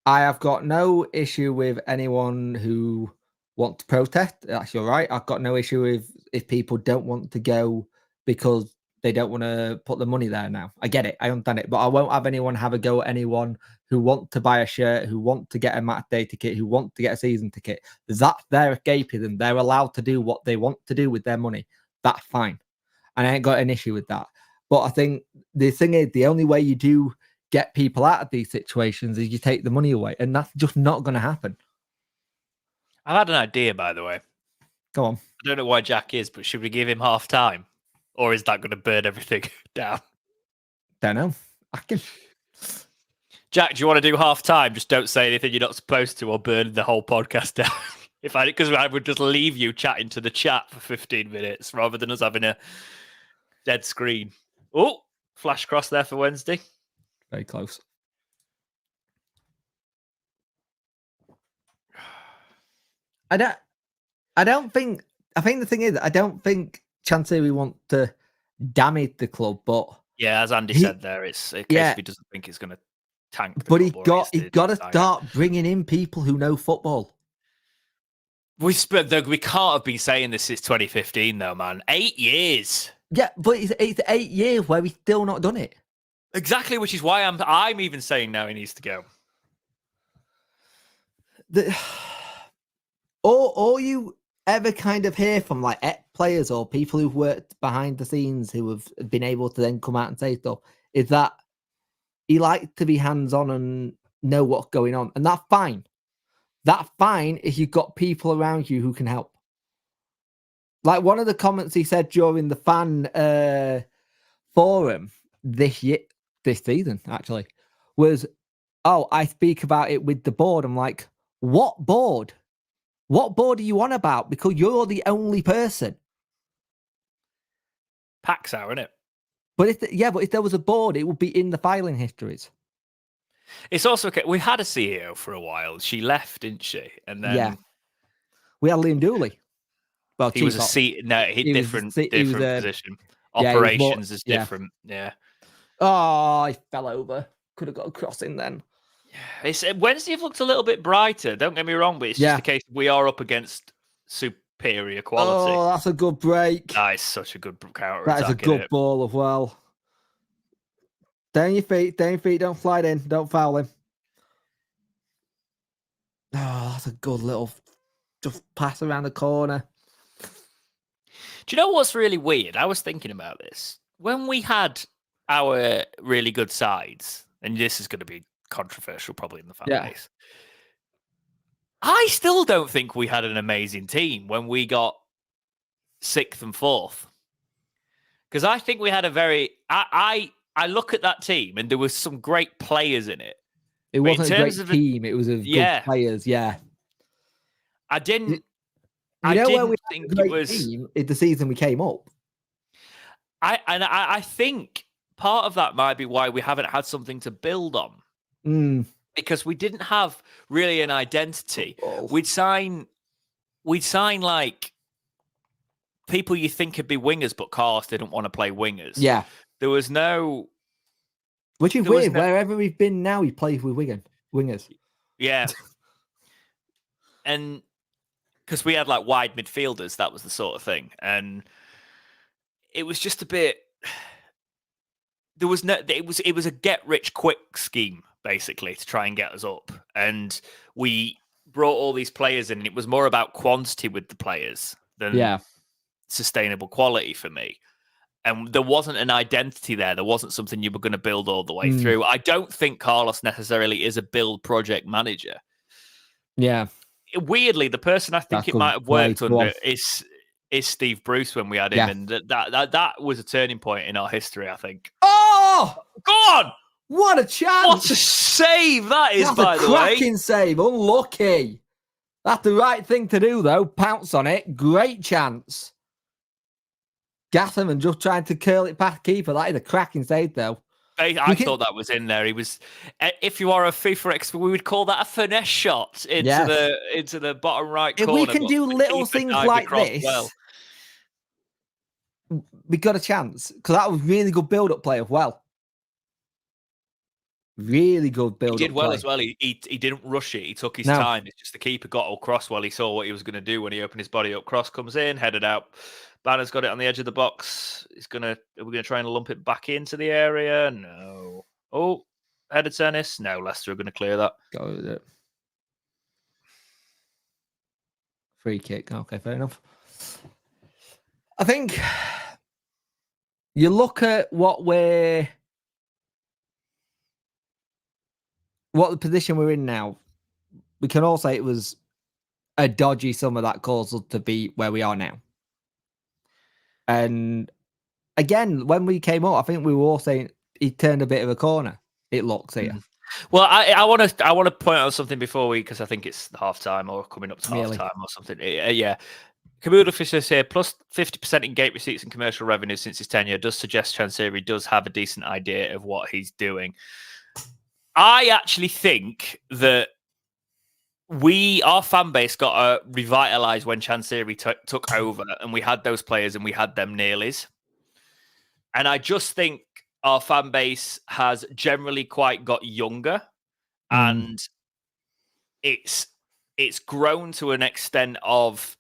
B: I have got no issue with anyone who wants to protest. That's all right. I've got no issue with if people don't want to go because they don't want to put the money there now. I get it. I understand it. But I won't have anyone have a go at anyone who want to buy a shirt, who want to get a match day ticket, who want to get a season ticket. That's their escapism. They're allowed to do what they want to do with their money. That's fine. And I ain't got an issue with that. But I think the thing is, the only way you do get people out of these situations is you take the money away. And that's just not going to happen.
A: I had an idea, by the way.
B: Go on.
A: I don't know why Jack is, but should we give him half time? Or is that going to burn everything down?
B: Don't know. I can.
A: Jack, do you want to do half time? Just don't say anything you're not supposed to, or burn the whole podcast down. Because I would just leave you chatting to the chat for 15 minutes rather than us having a dead screen. Oh, flash cross there for Wednesday.
B: Very close. I don't think I think the thing is, I don't think Chancery want to damage the club, but
A: yeah, as Andy said there, it's a case if he doesn't think it's going to tank the
B: but
A: club.
B: he got to start bringing in people who know football.
A: We can't have been saying this since 2015, though, man. 8 years.
B: Yeah, but it's 8 years where we've still not done it.
A: Exactly, which is why I'm even saying now he needs to go.
B: Or you ever kind of hear from like players or people who've worked behind the scenes who have been able to then come out and say stuff, is that he likes to be hands-on and know what's going on. And that's fine. That's fine if you've got people around you who can help. Like one of the comments he said during the fan forum this season, actually, was, "Oh, I speak about it with the board." I'm like, what board? What board are you on about? Because you're the only person.
A: Paxar, isn't it?
B: But if there was a board, it would be in the filing histories.
A: It's also okay. We had a CEO for a while. She left, didn't she? And then
B: we had Liam Dooley. Well,
A: he was a different position. Operations is different. Yeah.
B: Oh, he fell over. Could have got a crossing then.
A: Wednesday have looked a little bit brighter. Don't get me wrong, but it's just the case we are up against superior quality.
B: Oh, that's a good break.
A: That is such a good counter.
B: That is a good ball as well. Down your feet. Don't slide in. Don't foul him. Oh, that's a good little just pass around the corner.
A: Do you know what's really weird? I was thinking about this. When we had our really good sides, and this is going to be controversial probably in the fan base, I still don't think we had an amazing team when we got 6th and 4th. Because I think we had a very... I look at that team and there was some great players in it.
B: It wasn't a great team. It was good players,
A: I didn't...
B: where we think had a great team is the season we came up.
A: I think part of that might be why we haven't had something to build on. Because we didn't have really an identity. We'd sign like people you think could be wingers, but Carlos didn't want to play wingers.
B: Yeah.
A: There was no...
B: Which is weird. Wherever we've been now, he plays with wingers.
A: Yeah. And because we had like wide midfielders, that was the sort of thing. And it was just a bit... There was no... It was a get-rich-quick scheme, basically, to try and get us up. And we brought all these players in, and it was more about quantity with the players than sustainable quality for me. And there wasn't an identity there. There wasn't something you were going to build all the way through. I don't think Carlos necessarily is a build project manager.
B: Yeah.
A: Weirdly, the person I think it might have worked under is Steve Bruce when we had him. And that was a turning point in our history, I think.
B: Oh!
A: Go on!
B: What a chance!
A: What a save that is, by the way.
B: That's a cracking save. Unlucky. That's the right thing to do, though. Pounce on it. Great chance. Gatham and just trying to curl it past keeper. That is a cracking save, though.
A: I thought that was in there. He was. If you are a FIFA expert, we would call that a finesse shot into the bottom right corner.
B: If we can do little things like this, we got a chance. Because that was really good build-up play as well. Really good build-up.
A: He did well as well. He didn't rush it. He took his time. It's just the keeper got across while he saw what he was going to do when he opened his body up. Cross comes in, headed out. Banner's got it on the edge of the box. Are we going to try and lump it back into the area? No. Oh, headed tennis. No, Leicester are going to clear that.
B: Go with it. Free kick. Okay, fair enough. I think you look at what the position we're in now. We can all say it was a dodgy summer that caused us to be where we are now. And again, when we came up, I think we were all saying he turned a bit of a corner. It looks here.
A: Well, I want to point out something before because I think it's half time or coming up to half time or something. Yeah. Kamud officials here, plus 50% in gate receipts and commercial revenue since his tenure does suggest Chansiri does have a decent idea of what he's doing. I actually think that our fan base got revitalized when Chansiri took over, and we had those players and we had them nearlies. And I just think our fan base has generally quite got younger, and it's grown to an extent of.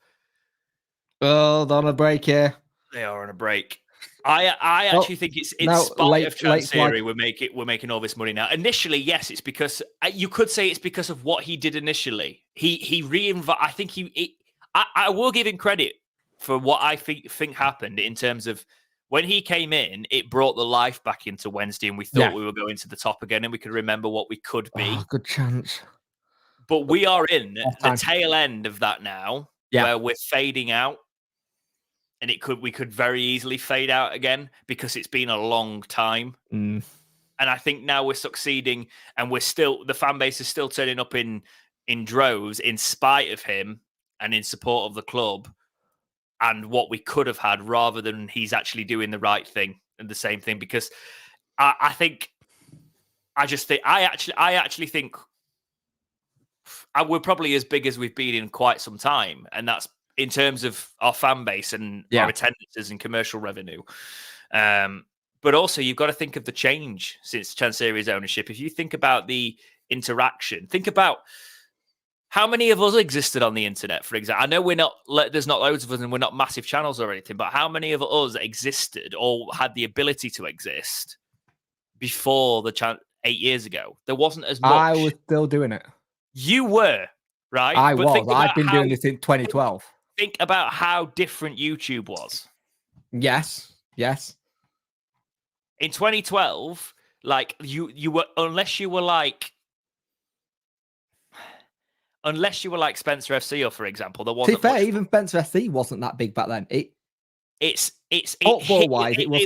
B: Oh, they're on a break here.
A: They are on a break. I actually think it's in spite of Chansiri we're making all this money now. Initially, yes, it's because you could say it's because of what he did initially. He reinvent. I think I will give him credit for what I think happened in terms of when he came in. It brought the life back into Wednesday, and we thought we were going to the top again, and we could remember what we could be.
B: Oh, good chance.
A: But we are in the tail end of that now, where we're fading out. And we could very easily fade out again because it's been a long time. And I think now we're succeeding, and the fan base is still turning up in droves in spite of him and in support of the club and what we could have had, rather than he's actually doing the right thing and the same thing. Because I actually think we're probably as big as we've been in quite some time, and that's in terms of our fan base and our attendances and commercial revenue. But also, you've got to think of the change since Chansiri's ownership. If you think about the interaction, think about how many of us existed on the internet, for example. I know there's not loads of us and we're not massive channels or anything, but how many of us existed or had the ability to exist before 8 years ago? There wasn't as much.
B: I was still doing it.
A: You were, right?
B: I was. I've been doing this in 2012.
A: Think about how different YouTube was.
B: Yes.
A: In 2012, like you were, unless you were like Spencer FC, or for example, there wasn't.
B: To be fair, even Spencer FC wasn't that big back then.
A: It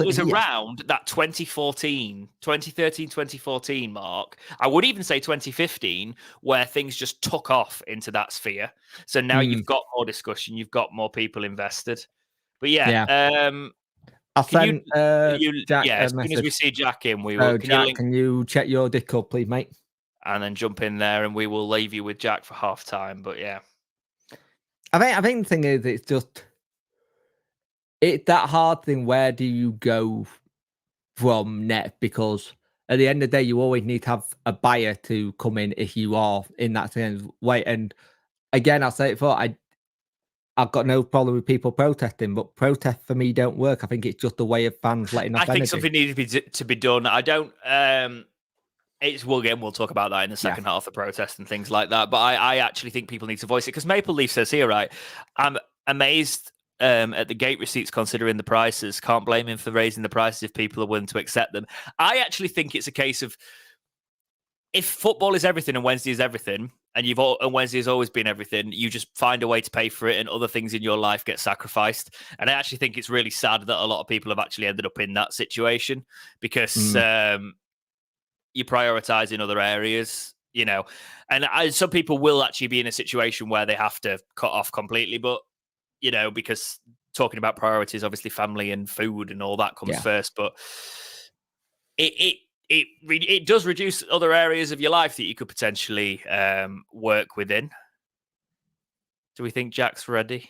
A: was around that 2013, 2014 mark. I would even say 2015, where things just took off into that sphere. So now you've got more discussion, you've got more people invested. But
B: I'll send Jack
A: as soon as we see Jack in, we will.
B: Can you check your Discord, please, mate?
A: And then jump in there, and we will leave you with Jack for half time. But yeah,
B: I think the thing is, it's just. It's that hard thing. Where do you go from net? Because at the end of the day, you always need to have a buyer to come in if you are in that same way. And again, I'll say it before, I've got no problem with people protesting, but protests for me don't work. I think it's just a way of fans letting off energy.
A: I think something needed to be done. I don't. We'll talk about that in the second half of protest and things like that. But I actually think people need to voice it, because Maple Leaf says here, right? I'm amazed. At the gate receipts, considering the prices. Can't blame him for raising the prices if people are willing to accept them. I actually think it's a case of, if football is everything and Wednesday is everything, and Wednesday has always been everything, you just find a way to pay for it, and other things in your life get sacrificed. And I actually think it's really sad that a lot of people have actually ended up in that situation, because you prioritize in other areas, and some people will actually be in a situation where they have to cut off completely, but because talking about priorities, obviously family and food and all that comes first, but it does reduce other areas of your life that you could potentially work within. Do we think Jack's ready?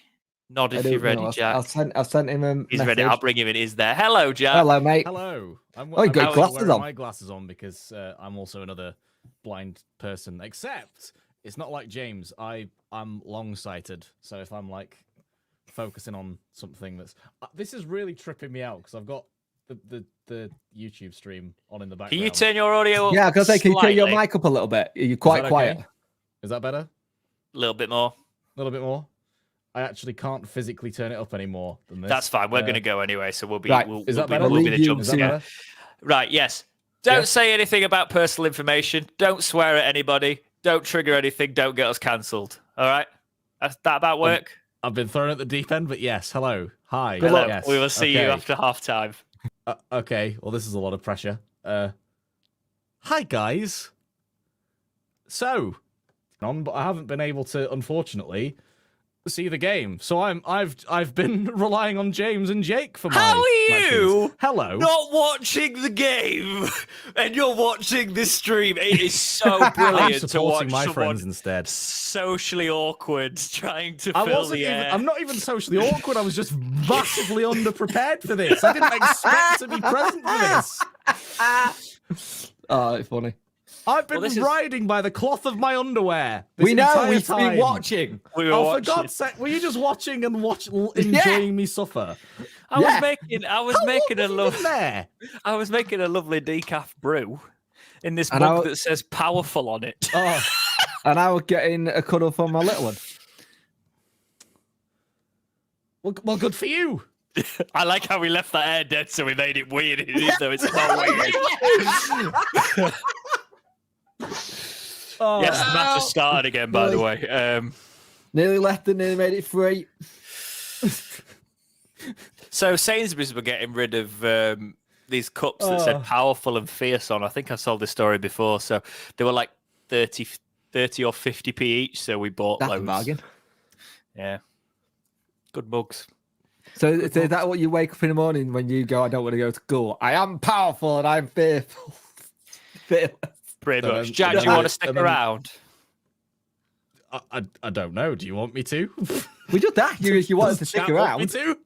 A: Nod if you're ready, Jack.
B: I've sent him a
A: He's
B: message.
A: ready. I'll bring him in. He's there. Hello, Jack.
B: Hello, mate.
C: Hello.
B: You've got glasses on.
C: My glasses on because I'm also another blind person. Except it's not like James. I'm long-sighted, so if I'm like focusing on something that's this is really tripping me out, because I've got the YouTube stream on in the background.
A: Can you turn your audio up?
B: Yeah, because can you turn your mic up a little bit? You're quite quiet.
C: Okay? Is that better?
A: A little bit more.
C: A little bit more. I actually can't physically turn it up any more than this.
A: That's fine. We're going to go anyway, so we'll be.
C: Right.
A: We'll
C: be
A: the jump scare. Right. Yes. Don't say anything about personal information. Don't swear at anybody. Don't trigger anything. Don't get us cancelled. All right. That about work?
C: I've been thrown at the deep end, but yes. Hello. Hi.
A: Hello.
C: Yes.
A: We will see you after half time.
C: Okay. Well, this is a lot of pressure. Hi, guys. So, but I haven't been able to, unfortunately, see the game. So I've been relying on James and Jake for my.
A: How are
C: my
A: you?
C: feeds. Hello.
A: Not watching the game, and you're watching this stream. It is so
C: I'm
A: brilliant to
C: supporting
A: watch
C: my
A: someone
C: friends instead.
A: socially awkward trying to
C: I
A: fill
C: wasn't
A: the
C: even.
A: air.
C: I'm not even socially awkward. I was just massively underprepared for this. I didn't expect to be present for this.
B: Oh, it's funny.
C: I've been
A: Well,
C: riding by the cloth of my underwear. This
B: We know
C: entire
B: we've
C: time.
B: been watching.
A: We were
C: Oh,
A: watching.
C: for God's sake! Were you just watching and enjoying me suffer?
A: I was making
C: there.
A: I was making a lovely decaf brew in this
B: And
A: mug that says "powerful" on it.
C: Oh,
B: And I was getting a cuddle from my little one.
C: well, good for you.
A: I like how we left that air dead, so we made it weird, even though it's not weird.
C: Oh,
A: Yes, the match has started again, by the way.
B: Nearly left and nearly made it free.
A: So Sainsbury's were getting rid of these cups that said "powerful" and "fierce" on. I think I told this story before. So they were like 30 or 50p each. So we bought
B: That's a
A: loads.
B: bargain.
A: Yeah, good mugs.
B: So is that what you wake up in the morning when you go, I don't want to go to school? I am powerful and I'm fearful. Fearless.
A: Pretty
C: So
A: much.
C: then-
A: Jack, do you want to stick
C: and then-
A: around?
C: I don't know. Do you want me to?
B: We just asked you if you wanted to
C: Does
B: stick
C: chat want me
B: around.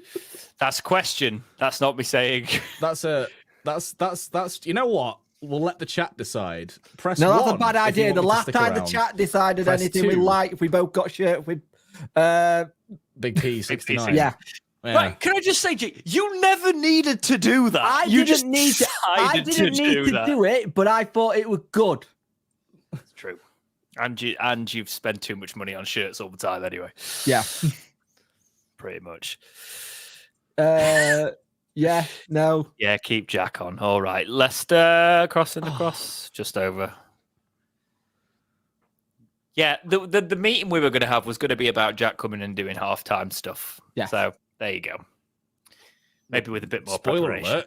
C: to?
A: That's a question. That's not me saying.
C: That's. You know what? We'll let the chat decide. Press
B: No, that's
C: one
B: a bad
C: if you
B: idea.
C: want
B: The
C: me to
B: last
C: stick
B: time the
C: around.
B: chat decided
C: Press
B: anything we
C: 2.
B: like, if we both got shirts with
C: Big P 69.
B: yeah.
A: Right, can I just say, Jake, you never needed to do that.
B: I
A: you
B: didn't
A: just
B: need to I
A: decided
B: didn't need to
A: that.
B: do it, but I thought it was good.
A: It's true. And you've spent too much money on shirts all the time anyway.
B: Yeah.
A: Pretty much.
B: Yeah, no.
A: Yeah, keep Jack on. All right. Leicester crossing the cross. Just over. Yeah, the meeting we were going to have was going to be about Jack coming and doing halftime stuff.
B: Yeah.
A: So there you go. Maybe with a bit more
C: Spoiler
A: preparation.
C: alert.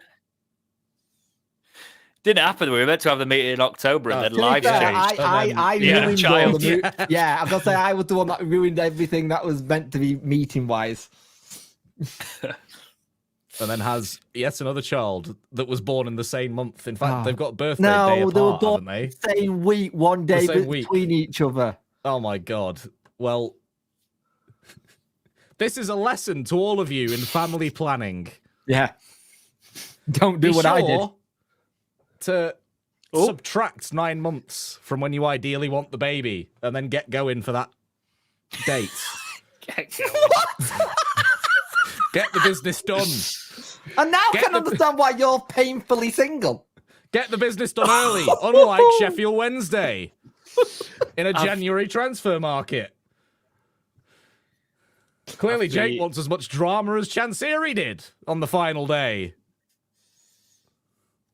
A: Didn't happen. We were meant to have the meeting in October and then
B: To be
A: live
B: fair,
A: changed.
B: I
A: Yeah,
B: ruined
A: child.
B: all the yeah, I'm gonna say I was the one that ruined everything that was meant to be meeting wise.
C: And then has yet another child that was born in the same month. In fact,
B: Oh.
C: they've got birthday day
B: No, they were
C: apart,
B: born
C: haven't they?
B: same week, one day
C: same week.
B: between each other.
C: Oh my god. Well, this is a lesson to all of you in family planning.
B: Yeah. Don't do
C: Be
B: what I did.
C: sure to subtract 9 months from when you ideally want the baby, and then get going for that date. Get the business done.
B: And now I
C: Get
B: can
C: the-
B: understand why you're painfully single.
C: Get the business done early, unlike Sheffield Wednesday in a January transfer market. Clearly,
A: After
C: Jake
A: you-
C: wants as much drama as Chansiri did on the final day.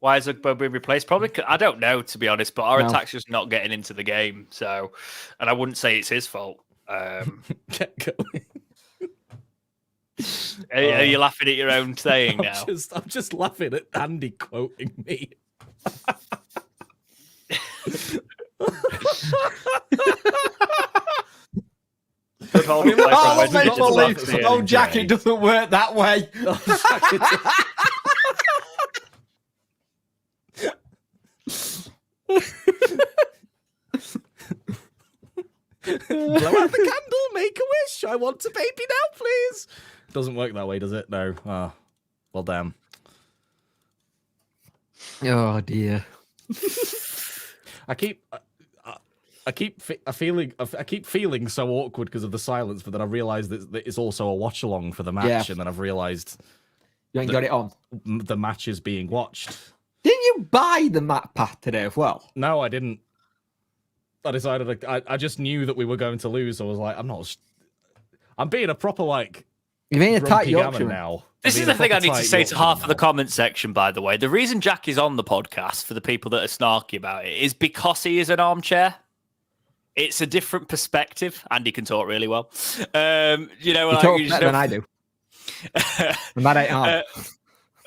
A: Why is Ugbo being replaced? Probably, I don't know, to be honest, but our
B: No.
A: attack's just not getting into the game. So, and I wouldn't say it's his fault.
C: Get going.
A: Are you laughing at your own saying now?
C: I'm just laughing at Andy quoting me.
A: Good hold up play from
B: Oh,
A: Wednesday,
B: make
A: just laugh
B: believe.
A: at the
B: Oh,
A: end.
B: Jack, it doesn't work that way.
C: Blow out the candle, make a wish. I want a baby now, please. Doesn't work that way, does it? No. Ah, well, damn.
B: Oh dear.
C: I keep feeling so awkward because of the silence, but then I realised that it's also a watch along for the match,
B: Yeah.
C: and then I've realised
B: You ain't got it on.
C: the match is being watched.
B: Didn't you buy the map pack today as well?
C: No, I didn't. I decided I just knew that we were going to lose. So I was like, I'm being a proper like
B: You mean a tight
C: grumpy gammon
B: Yorkshireman?
C: now.
A: This
C: I'm
A: is
C: being
A: the
C: a
A: thing I
C: proper
A: need to
C: tight
A: say to half of the
C: Yorkshireman now.
A: comment section, by the way. The reason Jack is on the podcast, for the people that are snarky about it, is because he is an armchair. It's a different perspective, and he can talk really well.
B: You talk better than I do. And that ain't hard.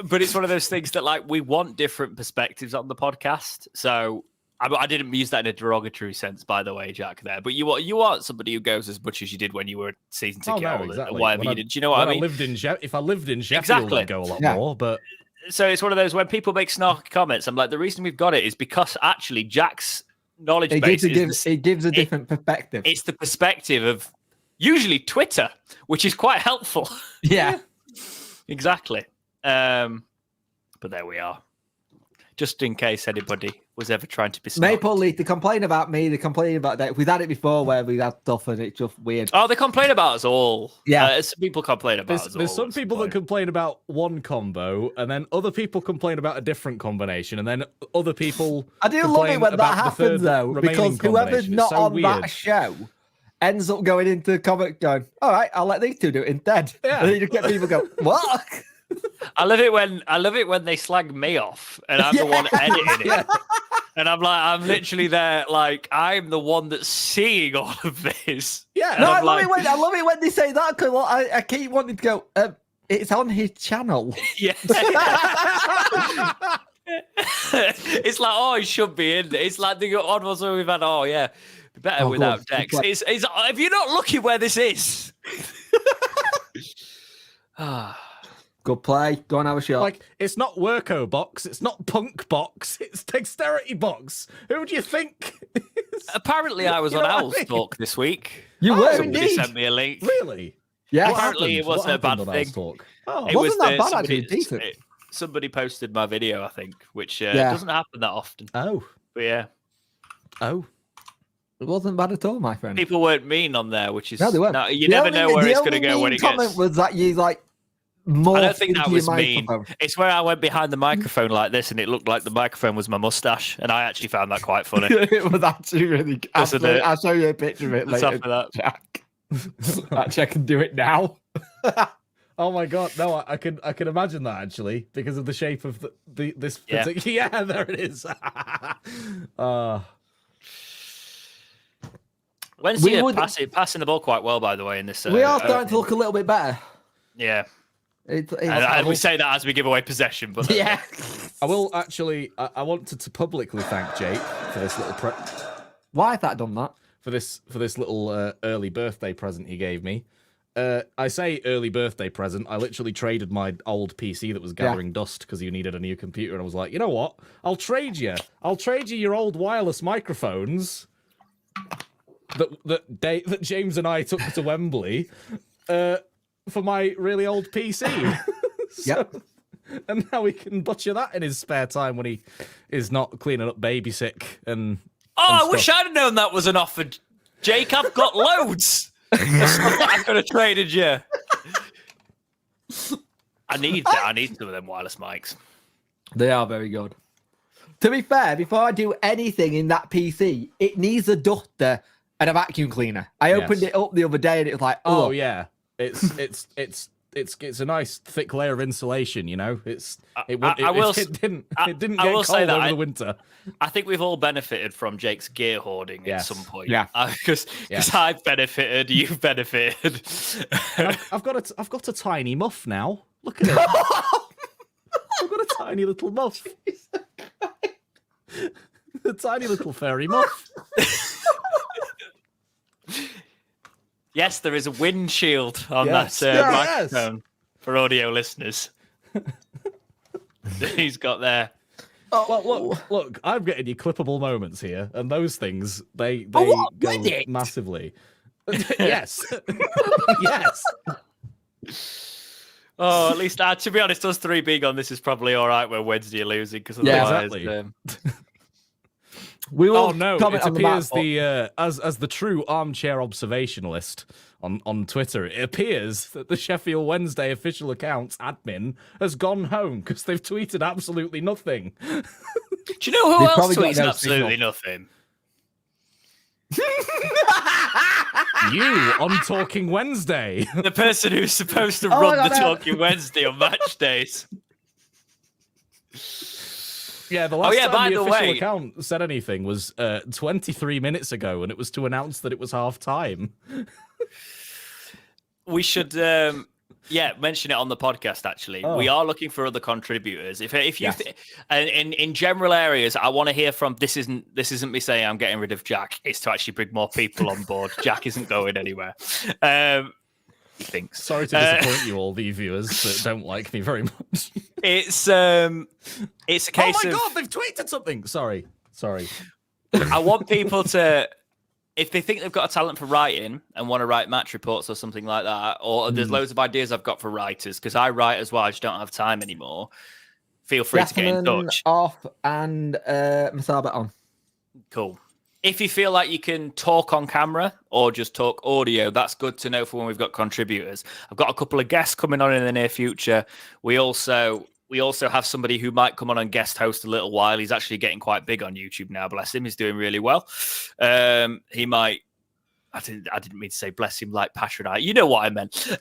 A: But it's one of those things that, like, we want different perspectives on the podcast. So I didn't use that in a derogatory sense, by the way, Jack. There, but you aren't somebody who goes as much as you did when you were a season ticket holder,
C: exactly.
A: or whatever you did. Do you know what I mean?
C: If I lived in Sheffield,
A: Exactly.
C: I'd go a lot more. But
A: so it's one of those when people make snarky comments. I'm like, the reason we've got it is because actually Jack's knowledge base
B: it gives a different perspective.
A: It's the perspective of usually Twitter, which is quite helpful.
B: Yeah,
A: exactly. But there we are. Just in case anybody was ever trying to be smart.
B: Maple Leaf, they complain about me, they complain about that. We've had it before where we had stuff and it's just weird.
A: Oh, they complain about us all.
B: Yeah.
A: Some people complain about us all.
C: There's some people that complain about one combo, and then other people complain about a different combination, and then other people
B: I do love it when that happens, though, because whoever's not on that show ends up going into the comment going, all right, I'll let these two do it instead.
C: Yeah.
B: And then you just get people go, what?
A: I love it when they slag me off and I'm the one editing it. And I'm like, I'm literally there, like I'm the one that's seeing all of this.
B: Yeah, no, I love it when they say that because I keep wanting to go. It's on his channel.
A: Yeah. It's like, oh, it should be in. It's like the odd ones where we've had. Oh yeah, better without Dex. It's if you're not looking where this is.
B: Good play. Go and have a shot.
C: Like, it's not Worko box, it's not Punk box, it's Dexterity box. Who do you think?
A: Apparently, I was on Owl's Talk this week.
B: You were
A: Somebody
B: indeed.
A: sent me a link.
C: Really?
B: Yeah.
A: Apparently, it wasn't a bad thing.
C: Oh,
A: It
B: wasn't that bad,
A: somebody,
B: actually. Decent.
A: Somebody posted my video, I think, which
B: Yeah.
A: doesn't happen that often.
C: Oh.
A: But yeah.
C: Oh.
B: It wasn't bad at all, my friend.
A: People weren't mean on there, which is
B: No, they weren't.
A: you never know where it's going to go when it
B: comment
A: gets.
B: was that you like.
A: I don't think that was mean. It's where I went behind the microphone like this, and it looked like the microphone was my mustache, and I actually found that quite funny.
B: It was actually really good. I'll show you a picture of it later.
A: After that.
B: Jack. Actually, I can do it now.
C: Oh my god, no! I can imagine that actually because of the shape of this.
A: Yeah.
C: Yeah, there it is.
A: Wednesday passing the ball quite well, by the way, in this.
B: We are starting to look a little bit better.
A: Yeah.
B: And
A: we say that as we give away possession, but
B: yeah.
C: I will actually. I wanted to publicly thank Jake for this little
B: Why have that done that?
C: For this little early birthday present he gave me. I say early birthday present. I literally traded my old PC that was gathering dust because you needed a new computer, and I was like, you know what? I'll trade you your old wireless microphones that James and I took to Wembley. For my really old PC.
B: Yep.
C: And now he can butcher that in his spare time when he is not cleaning up baby sick and.
A: I wish I'd have known that was an offer, Jake. I've got loads. I could have traded you. I need some of them wireless mics.
B: They are very good. To be fair, before I do anything in that PC, it needs a duster and a vacuum cleaner. I opened it up the other day and it was like,
C: oh yeah. It's a nice thick layer of insulation, you know. It didn't get cold over the winter.
A: I think we've all benefited from Jake's gear hoarding at some point.
B: Yeah,
A: because I've benefited, you've benefited.
C: I've got a tiny muff now. Look at it. I've got a tiny little muff. A tiny little furry muff.
A: Yes, there is a windshield on that microphone for audio listeners. He's got there.
C: Oh, well, look! I'm getting you clippable moments here, and those things they go massively. Yes, yes.
A: Oh, at least to be honest, us three being on this is probably all right. When Wednesday are losing because
C: exactly.
B: We will
C: it appears as the true armchair observationalist on Twitter, it appears that the Sheffield Wednesday official account's admin has gone home because they've tweeted absolutely nothing.
A: Do you know who else tweets absolutely nothing?
C: You on Talking Wednesday.
A: The person who's supposed to run the Talking Wednesday on match days.
C: Yeah, the last time the official account said anything was 23 minutes ago, and it was to announce that it was half time.
A: We should Yeah, mention it on the podcast. Actually, we are looking for other contributors. If you in general areas, I want to hear from. This isn't me saying I'm getting rid of Jack. It's to actually bring more people on board. Jack isn't going anywhere. He thinks.
C: Sorry to disappoint you, all the viewers that don't like me very much.
A: It's a case.
C: Oh my god, they've tweeted something. Sorry.
A: I want people to. If they think they've got a talent for writing and want to write match reports or something like that, or there's loads of ideas I've got for writers, because I write as well, I just don't have time anymore. Feel free to get in touch.
B: Off and Masaba on.
A: Cool. If you feel like you can talk on camera or just talk audio, that's good to know for when we've got contributors. I've got a couple of guests coming on in the near future. We also have somebody who might come on and guest host a little while. He's actually getting quite big on YouTube now. Bless him. He's doing really well. He might. I didn't mean to say bless him like patronite. You know what I meant.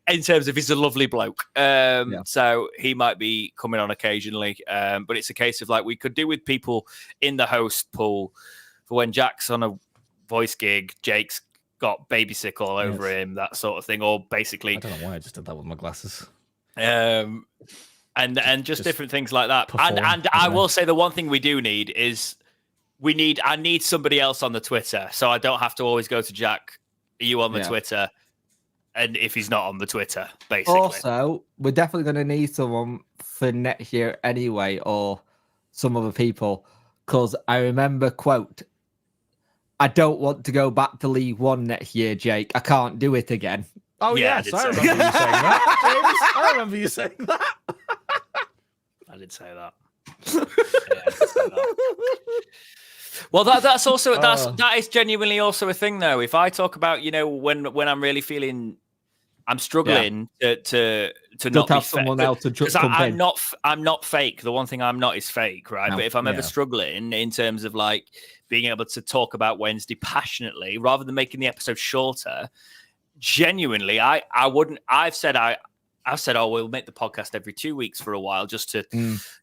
A: In terms of he's a lovely bloke. So he might be coming on occasionally. But it's a case of like we could do with people in the host pool for when Jack's on a voice gig, Jake's got baby sick all over him, that sort of thing. Or basically,
C: I don't know why I just did that with my glasses.
A: And just different things like that. And I will say the one thing we do need is I need somebody else on the Twitter, so I don't have to always go to Jack. Are you on the Twitter? And if he's not on the Twitter, basically.
B: Also, we're definitely going to need someone for next year anyway, or some other people, because I remember, quote, I don't want to go back to League One next year, Jake. I can't do it again.
C: Oh, yes, I remember you saying that, James. I remember you saying that.
A: I did say that. Well, that's also that is genuinely also a thing, though. If I talk about, when I'm really feeling I'm struggling to not
B: have
A: be
B: someone else to
A: because I'm not fake. The one thing I'm not is fake, right? No, but if I'm ever struggling in terms of like being able to talk about Wednesday passionately rather than making the episode shorter, genuinely, I've said, we'll make the podcast every 2 weeks for a while just to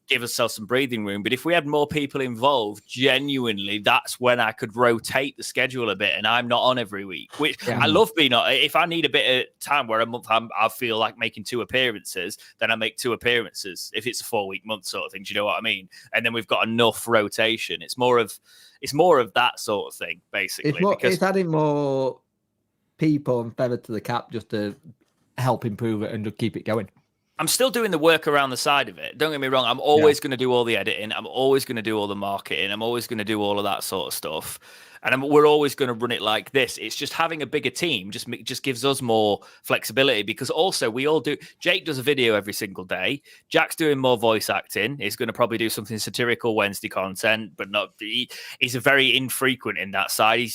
A: give ourselves some breathing room. But if we had more people involved, genuinely, that's when I could rotate the schedule a bit and I'm not on every week, which I love being on. If I need a bit of time where a month I feel like making 2 appearances, then I make 2 appearances. If it's a 4-week month sort of thing, do you know what I mean? And then we've got enough rotation. It's more of that sort of thing, basically.
B: It's adding more people and feather to the cap just to help improve it and just keep it going.
A: I'm still doing the work around the side of it. Don't get me wrong. I'm always going to do all the editing. I'm always going to do all the marketing. I'm always going to do all of that sort of stuff. And we're always going to run it like this. It's just having a bigger team just gives us more flexibility because also we all do. Jake does a video every single day. Jack's doing more voice acting. He's going to probably do something satirical Wednesday content, but not. He's a very infrequent in that side.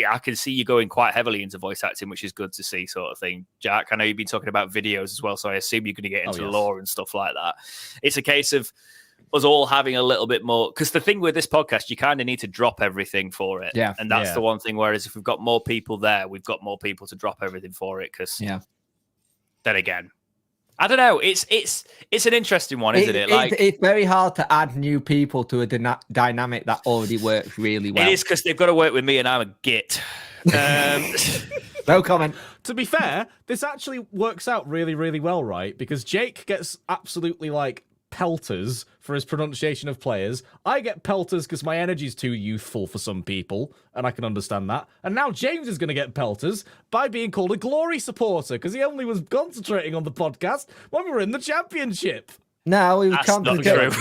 A: I can see you going quite heavily into voice acting, which is good to see, sort of thing. Jack, I know you've been talking about videos as well, so I assume you're going to get into the lore and stuff like that. It's a case of us all having a little bit more, because the thing with this podcast, you kind of need to drop everything for it. And that's the one thing. Whereas if we've got more people there, we've got more people to drop everything for it. Because then again, I don't know. It's an interesting one, isn't it? Like
B: it's very hard to add new people to a dynamic that already works really well.
A: It is because they've got to work with me, and I'm a git.
B: No comment.
C: To be fair, this actually works out really, really well, right? Because Jake gets absolutely like pelters for his pronunciation of players. I get pelters because my energy's too youthful for some people, and I can understand that. And now James is going to get pelters by being called a glory supporter because he only was concentrating on the podcast when we were in the championship.
B: No, we were concentrating.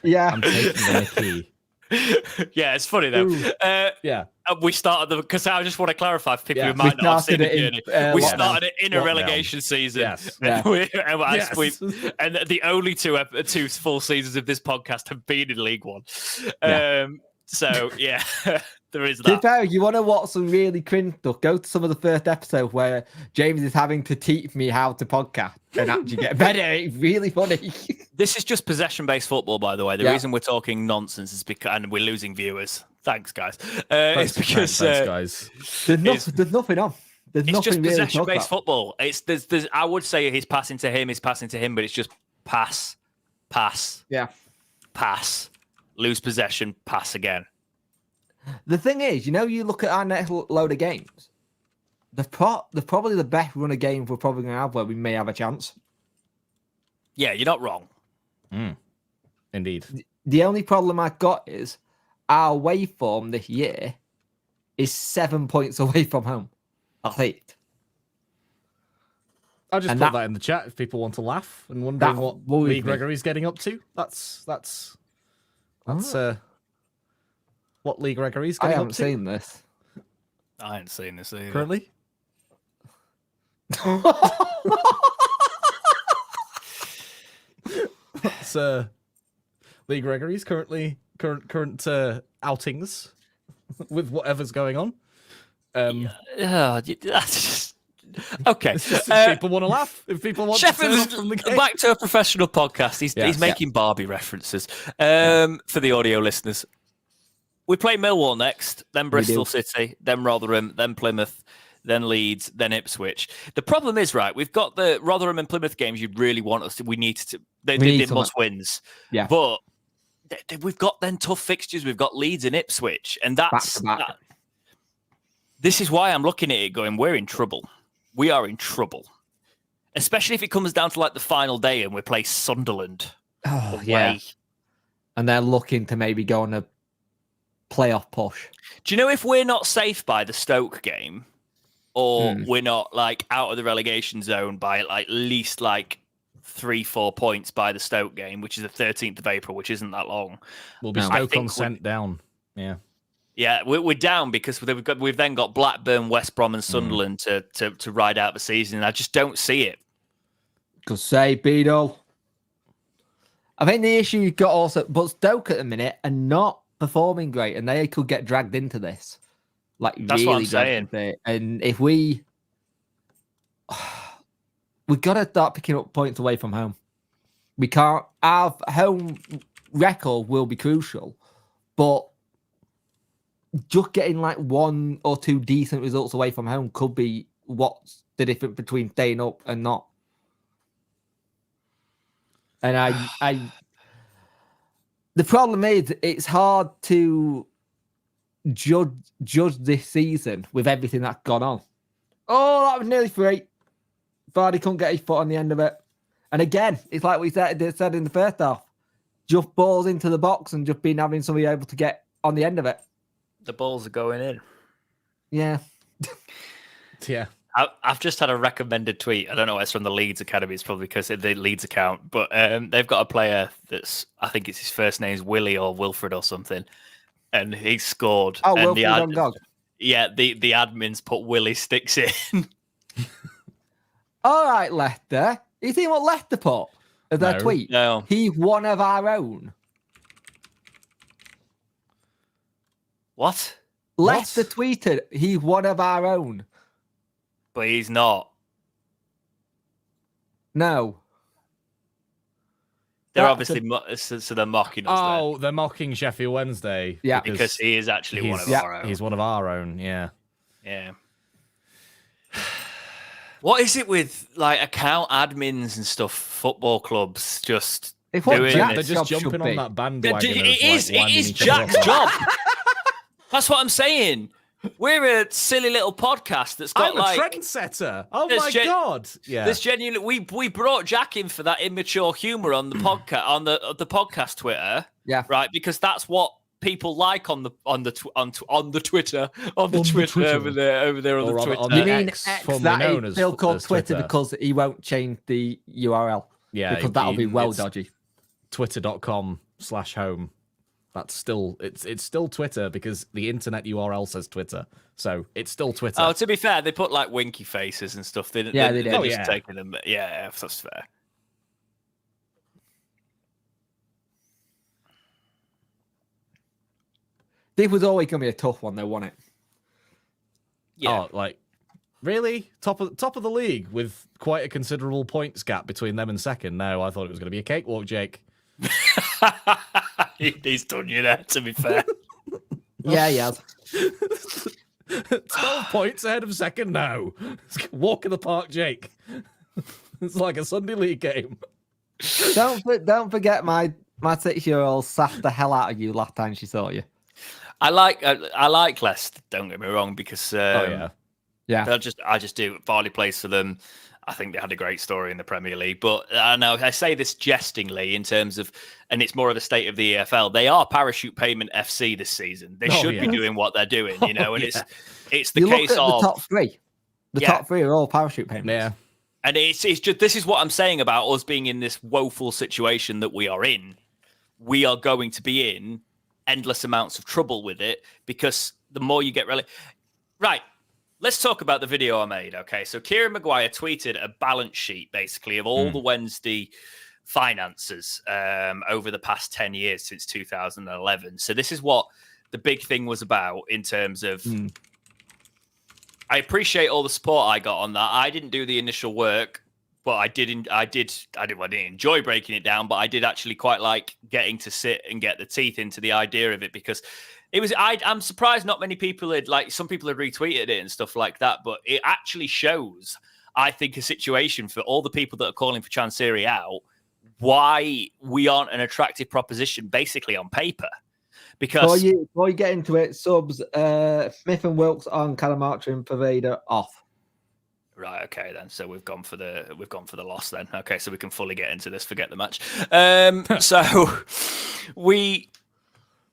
B: Yeah,
C: I'm taking the key.
A: Yeah, it's funny though. We started because I just want to clarify for people who might not have seen the journey. We started it in a relegation season.
C: Yes.
A: And the only two full seasons of this podcast have been in League One. So yeah, there is that.
B: To be fair, you want to watch some really cringe stuff, go to some of the first episodes where James is having to teach me how to podcast and actually get better. It's really funny.
A: This is just possession-based football, by the way. The reason we're talking nonsense is because, and we're losing viewers. Thanks, guys. It's because
C: thanks, guys.
B: There's nothing on.
A: It's just possession-based football. There's I would say he's passing to him, but it's just pass, pass, pass, lose possession, pass again.
B: The thing is, you look at our next load of games. they're probably the best run of games we're probably going to have where we may have a chance.
A: Yeah, you're not wrong.
C: Indeed.
B: The only problem I've got is our away form this year is 7 points away from home. I think.
C: I'll just put that in the chat if people want to laugh and wondering what Lee Gregory's getting up to. That's what Lee Gregory's getting up to.
B: I haven't seen this.
A: I ain't seen this either.
C: Currently? That's Lee Gregory's current outings with whatever's going on.
A: That's just... Okay.
C: It's just if people want to laugh, if people want to turn off from the game.
A: Back to a professional podcast. He's making Barbie references. For the audio listeners. We play Millwall next, then Bristol City, then Rotherham, then Plymouth, then Leeds, then Ipswich. The problem is, right, we've got the Rotherham and Plymouth games you'd really want us to. We need to. They must wins. Yeah. But we've got then tough fixtures. We've got Leeds and Ipswich. And that's. This is why I'm looking at it going, we're in trouble. We are in trouble. Especially if it comes down to like the final day and we play Sunderland.
B: Oh, yeah. And they're looking to maybe go on a playoff push.
A: Do you know if we're not safe by the Stoke game, or we're not like out of the relegation zone by like at least like 3-4 points by the Stoke game, which is the 13th of April, which isn't that long.
C: We'll be Stoke on sent down. Yeah.
A: Yeah, we're down because we've then got Blackburn, West Brom, and Sunderland to ride out the season. And I just don't see it.
B: Good say, Beadle. I think the issue you've got also, but Stoke at the minute are not performing great, and they could get dragged into this. Like
A: that's
B: really
A: what I'm saying.
B: And if we've got to start picking up points away from home. We can't. Our home record will be crucial, but just getting like 1 or 2 decent results away from home could be what's the difference between staying up and not. And I the problem is it's hard to judge this season with everything that's gone on. Oh, that was nearly 3. Vardy couldn't get his foot on the end of it. And again, it's like we said in the first half. Just balls into the box and just being having somebody able to get on the end of it.
A: The balls are going in.
B: Yeah.
C: Yeah.
A: I've just had a recommended tweet. I don't know why it's from the Leeds Academy. It's probably because of the Leeds account. But they've got a player that's, I think it's his first name is Willie or Wilfred or something. And he scored.
B: Oh,
A: and
B: Wilfred on dog.
A: Yeah, the admins put Willie sticks in.
B: All right, Leicester. You see what Leicester put as their tweet?
A: No.
B: He's one of our own.
A: What?
B: Leicester tweeted, he's one of our own.
A: But he's not.
B: No.
A: They're obviously so they're mocking us.
C: Oh, they're mocking Sheffield Wednesday.
B: Yeah,
A: because he is actually one of our own.
C: He's one of our own. Yeah.
A: Yeah. What is it with like account admins and stuff? Football clubs just doing this.
C: They're just jumping on that bandwagon.
A: It is Jack's job. That's what I'm saying. We're a silly little podcast that's got
C: I'm a trendsetter. Oh my god! Yeah,
A: there's genuinely we brought Jack in for that immature humor on the podcast on the podcast Twitter.
B: Yeah,
A: right. Because that's what people like on the Twitter over there on the Twitter.
B: You mean X that is still called Twitter because he won't change the URL?
C: Yeah,
B: because that'll be well dodgy.
C: Twitter.com/home. That's still it's still Twitter because the internet URL says Twitter, so it's still Twitter.
A: Oh, to be fair, they put like winky faces and stuff. They did. They're just taking them. Yeah, that's fair.
B: This was always going to be a tough one, though, wasn't it?
A: Yeah.
C: Oh, like really top of the league with quite a considerable points gap between them and second. No, I thought it was going to be a cakewalk, Jake.
A: He's done you there, to be fair.
B: Yeah.
C: 12 points ahead of second now. Walk in the park, Jake. It's like a Sunday league game.
B: Don't forget my 6-year-old sassed the hell out of you last time she saw you.
A: I like Leicester, don't get me wrong, because
B: Yeah.
A: I just do. Varley plays for them. I think they had a great story in the Premier League, but I know I say this jestingly in terms of, and it's more of a state of the EFL. They are parachute payment FC this season. They should be doing what they're doing, and it's the case of
B: the top three. The top three are all parachute payments.
A: Yeah, and it's just this is what I'm saying about us being in this woeful situation that we are in. We are going to be in endless amounts of trouble with it because the more you get right. Let's talk about the video I made, okay? So Kieran Maguire tweeted a balance sheet, basically, of all the Wednesday finances over the past 10 years since 2011. So this is what the big thing was about in terms of... I appreciate all the support I got on that. I didn't do the initial work, but I didn't enjoy breaking it down, but I did actually quite like getting to sit and get the teeth into the idea of it because... I'm surprised not many people had, like, some people had retweeted it and stuff like that, but it actually shows, I think, a situation for all the people that are calling for Chansiri out, why we aren't an attractive proposition, basically, on paper. Because...
B: Before you get into it, subs, Smith and Wilkes on, Calamarcha and Paveda off.
A: Right, okay, then. So we've gone for the loss then. Okay, so we can fully get into this, forget the match.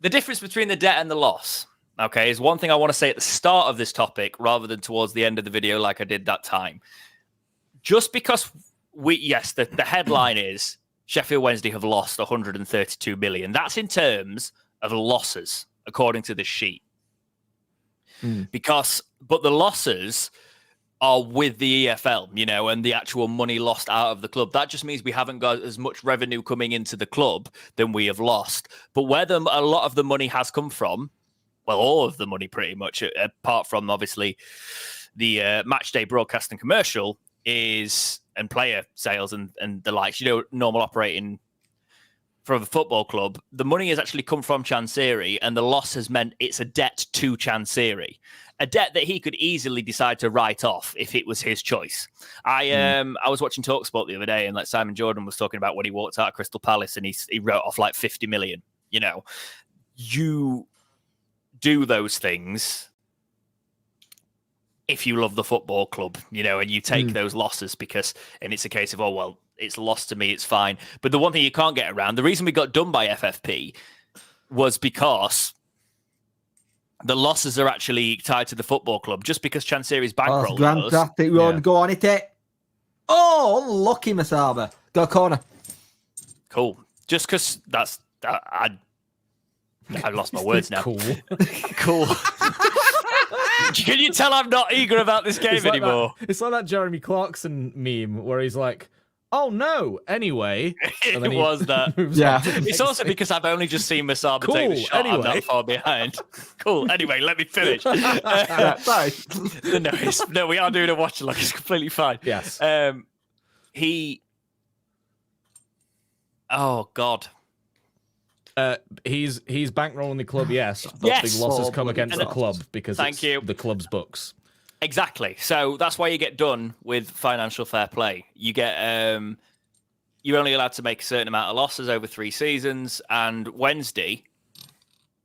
A: The difference between the debt and the loss, okay, is one thing I want to say at the start of this topic rather than towards the end of the video like I did that time. Just because the headline is Sheffield Wednesday have lost 132 million. That's in terms of losses, according to this sheet. But the losses are with the EFL, and the actual money lost out of the club. That just means we haven't got as much revenue coming into the club than we have lost. But where a lot of the money has come from, well, all of the money pretty much, apart from obviously the match day broadcast and commercial, and player sales and the likes, normal operating for the football club, the money has actually come from Chansiri, and the loss has meant it's a debt to Chansiri. A debt that he could easily decide to write off if it was his choice. I was watching TalkSport the other day, and like Simon Jordan was talking about when he walked out of Crystal Palace, and he wrote off like 50 million. You do those things if you love the football club, and you take those losses and it's a case of, oh, well, it's lost to me, it's fine. But the one thing you can't get around, the reason we got done by FFP was because the losses are actually tied to the football club. Just because Chansiri's bankroll
B: go on it. Oh, unlucky Masaba. Go corner.
A: Cool. Just because I lost my words now.
C: Cool.
A: Cool. Can you tell I'm not eager about this game anymore?
C: It's like that Jeremy Clarkson meme where he's like, oh no, anyway.
A: It was that.
B: Yeah.
A: It's also because I've only just seen Masaba take the shot.
C: Anyway.
A: I'm that far behind. Cool. Anyway, let me finish.
B: Sorry.
A: No, we are doing a watch along. It's completely fine.
C: Yes.
A: Oh God.
C: He's bankrolling the club, yes, but
A: Yes.
C: the losses come against the club because
A: Thank you.
C: the club's books.
A: Exactly. So that's why you get done with financial fair play. You get you're only allowed to make a certain amount of losses over 3 seasons. And Wednesday,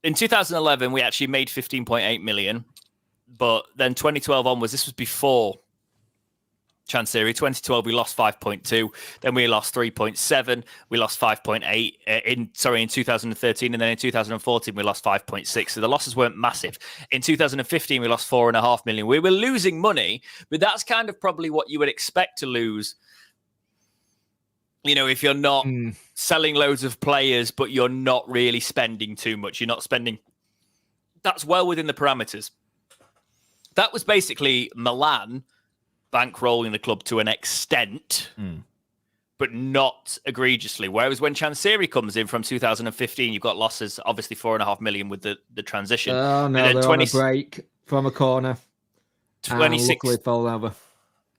A: in 2011, we actually made 15.8 million. But then 2012 onwards, this was before Chansiri. 2012, we lost 5.2. Then we lost 3.7. We lost 5.8 in 2013. And then in 2014, we lost 5.6. So the losses weren't massive. In 2015, we lost 4.5 million. We were losing money, but that's kind of probably what you would expect to lose. If you're not selling loads of players, but you're not really spending too much. You're not spending. That's well within the parameters. That was basically Milan bankrolling the club to an extent, but not egregiously. Whereas when Chansiri comes in from 2015, you've got losses, obviously 4.5 million with the transition.
B: Oh no, they're on a break from a corner.
A: 26
B: fall over.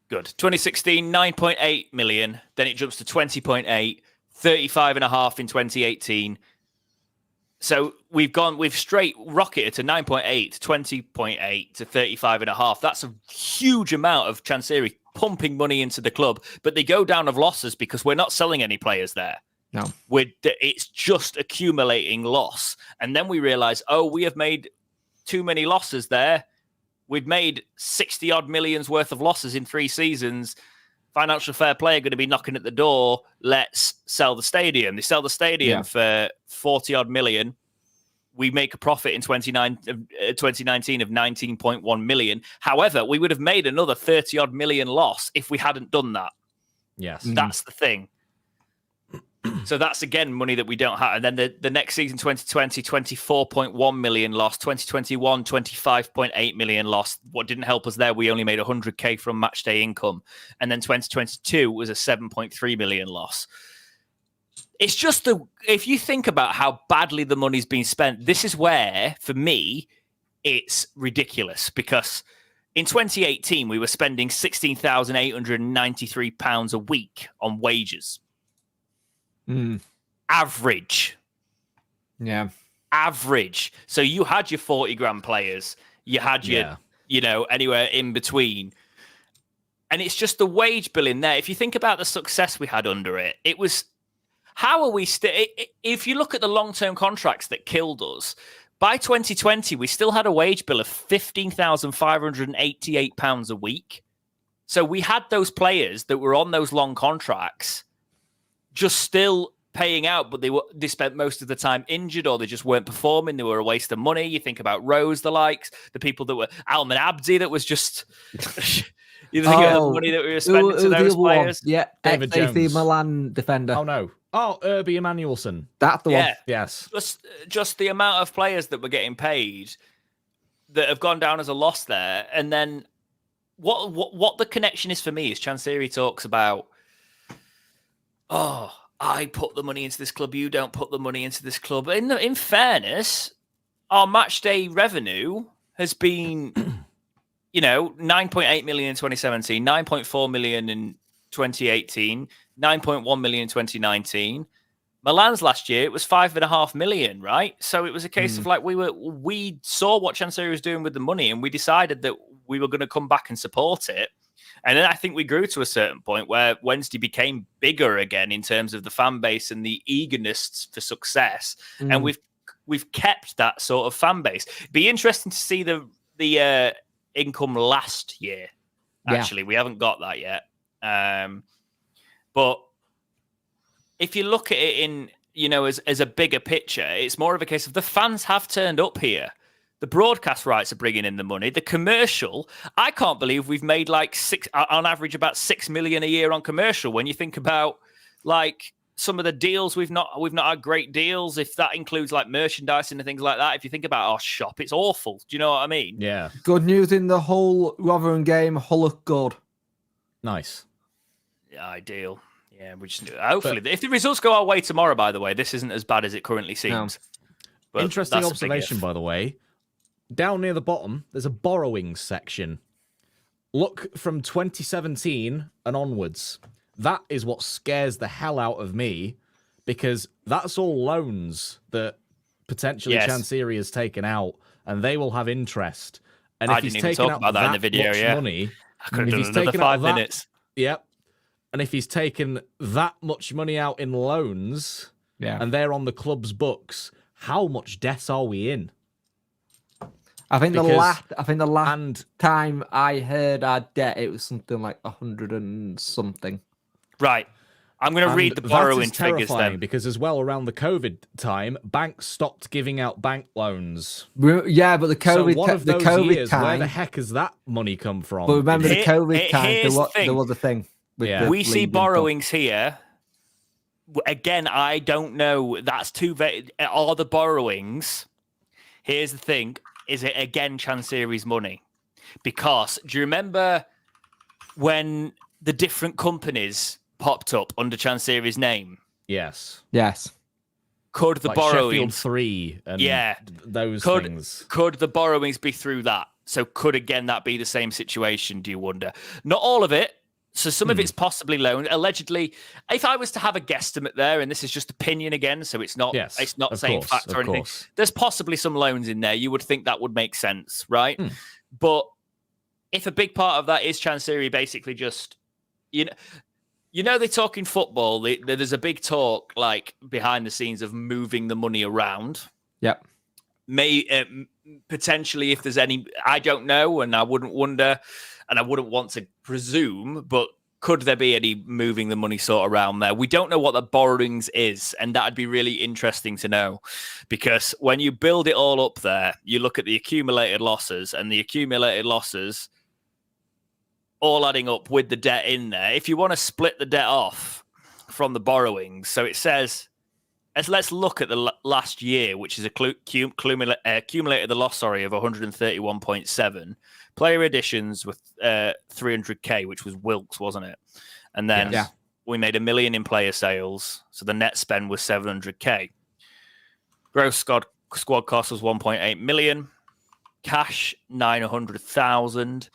A: Good. 2016, 9.8 million. Then it jumps to 20.8, 35.5 in 2018. So we've straight rocketed to 9.8, 20.8 to 35.5. That's a huge amount of Chansiri pumping money into the club, but they go down of losses because we're not selling any players there.
B: No,
A: it's just accumulating loss. And then we realize, we have made too many losses there. we'd made 60 odd millions worth of losses in 3 seasons. Financial fair play are going to be knocking at the door. Let's sell the stadium. They sell the stadium for 40 odd million. We make a profit in 2019 of 19.1 million. However, we would have made another 30 odd million loss if we hadn't done that.
C: Yes.
A: That's the thing. So that's, again, money that we don't have. And then the next season, 2020, 24.1 million loss. 2021, 25.8 million loss. What didn't help us there, we only made 100K from match day income. And then 2022 was a 7.3 million loss. It's just if you think about how badly the money's been spent, this is where, for me, it's ridiculous. Because in 2018, we were spending £16,893 a week on wages. Average.
B: Yeah.
A: Average. So you had your 40 grand players. You had your, anywhere in between. And it's just the wage bill in there. If you think about the success we had under it, it was, how are we still, if you look at the long-term contracts that killed us, by 2020, we still had a wage bill of £15,588 a week. So we had those players that were on those long contracts just still paying out, but they spent most of the time injured, or they just weren't performing. They were a waste of money. You think about Rose, the likes, the people that were Alman Abdi, that was just you think of the money that we were spending to those players.
B: Yeah,
C: David
B: AC
C: Jones.
B: Milan defender.
C: Oh no. Oh, Irby Emanuelson.
B: That's the one.
C: Yes.
A: Just the amount of players that were getting paid that have gone down as a loss there. And then what the connection is for me is Chansiri talks about, oh, I put the money into this club, you don't put the money into this club. In fairness, our match day revenue has been, 9.8 million in 2017, 9.4 million in 2018, 9.1 million in 2019. Milan's last year, it was 5.5 million, right? So it was a case of like we saw what Chansiri was doing with the money, and we decided that we were going to come back and support it. And then I think we grew to a certain point where Wednesday became bigger again in terms of the fan base and the eagerness for success. And we've kept that sort of fan base. Be interesting to see the income last year. Actually, we haven't got that yet. But if you look at it in, as a bigger picture, it's more of a case of the fans have turned up here. The broadcast rights are bringing in the money. The commercial, I can't believe we've made on average about 6 million a year on commercial. When you think about like some of the deals, we've not had great deals. If that includes like merchandising and things like that, if you think about our shop, it's awful. Do you know what I mean?
C: Yeah.
B: Good news in the whole Rotherham game. Hull look good.
C: Nice.
A: Yeah, ideal. Yeah, we just hopefully if the results go our way tomorrow. By the way, this isn't as bad as it currently seems.
C: No. Interesting observation, by the way. Down near the bottom, there's a borrowings section. Look from 2017 and onwards. That is what scares the hell out of me, because that's all loans that potentially Chansiri has taken out, and they will have interest. And if
A: I
C: he's
A: didn't even
C: taken
A: talk
C: out
A: about that in the video.
C: much money,
A: I could have
C: if
A: done
C: he's
A: another
C: taken
A: 5
C: out
A: minutes.
C: Yep. And if he's taken that much money out in loans, and they're on the club's books, how much debt are we in?
B: I think the last time I heard our debt, it was something like 100 and something.
A: Right. I'm going to read the borrowing figures then.
C: Because as well, around the COVID time, banks stopped giving out bank loans.
B: Yeah, but the COVID,
C: so one of those years,
B: time,
C: where the heck has that money come from?
B: But remember the COVID time, there was a thing.
A: We see borrowings here. Again, I don't know. That's too vague. Are the borrowings? Here's the thing. Is it again Chansiri's money? Because do you remember when the different companies popped up under Chansiri's name?
C: Yes.
A: Could the
C: like
A: borrowings
C: Sheffield 3 and those things?
A: Could the borrowings be through that? So could again that be the same situation? Do you wonder? Not all of it. So some of it's possibly loaned. Allegedly, if I was to have a guesstimate there, and this is just opinion again, so it's not saying fact or anything. There's possibly some loans in there. You would think that would make sense, right? But if a big part of that is Chansiri basically just, they talk in football. There's a big talk like behind the scenes of moving the money around.
B: Yep.
A: potentially, if there's any, I don't know, and I wouldn't wonder, and I wouldn't want to presume, but could there be any moving the money sort around there? We don't know what the borrowings is, and that'd be really interesting to know, because when you build it all up there, you look at the accumulated losses, and the accumulated losses all adding up with the debt in there. If you want to split the debt off from the borrowings, so it says, let's look at the last year, which is accumulated the loss, of 131.7. Player additions with 300k, which was Wilkes, wasn't it? And then we made $1 million in player sales, so the net spend was 700k. Gross squad cost was 1.8 million. Cash 900,000.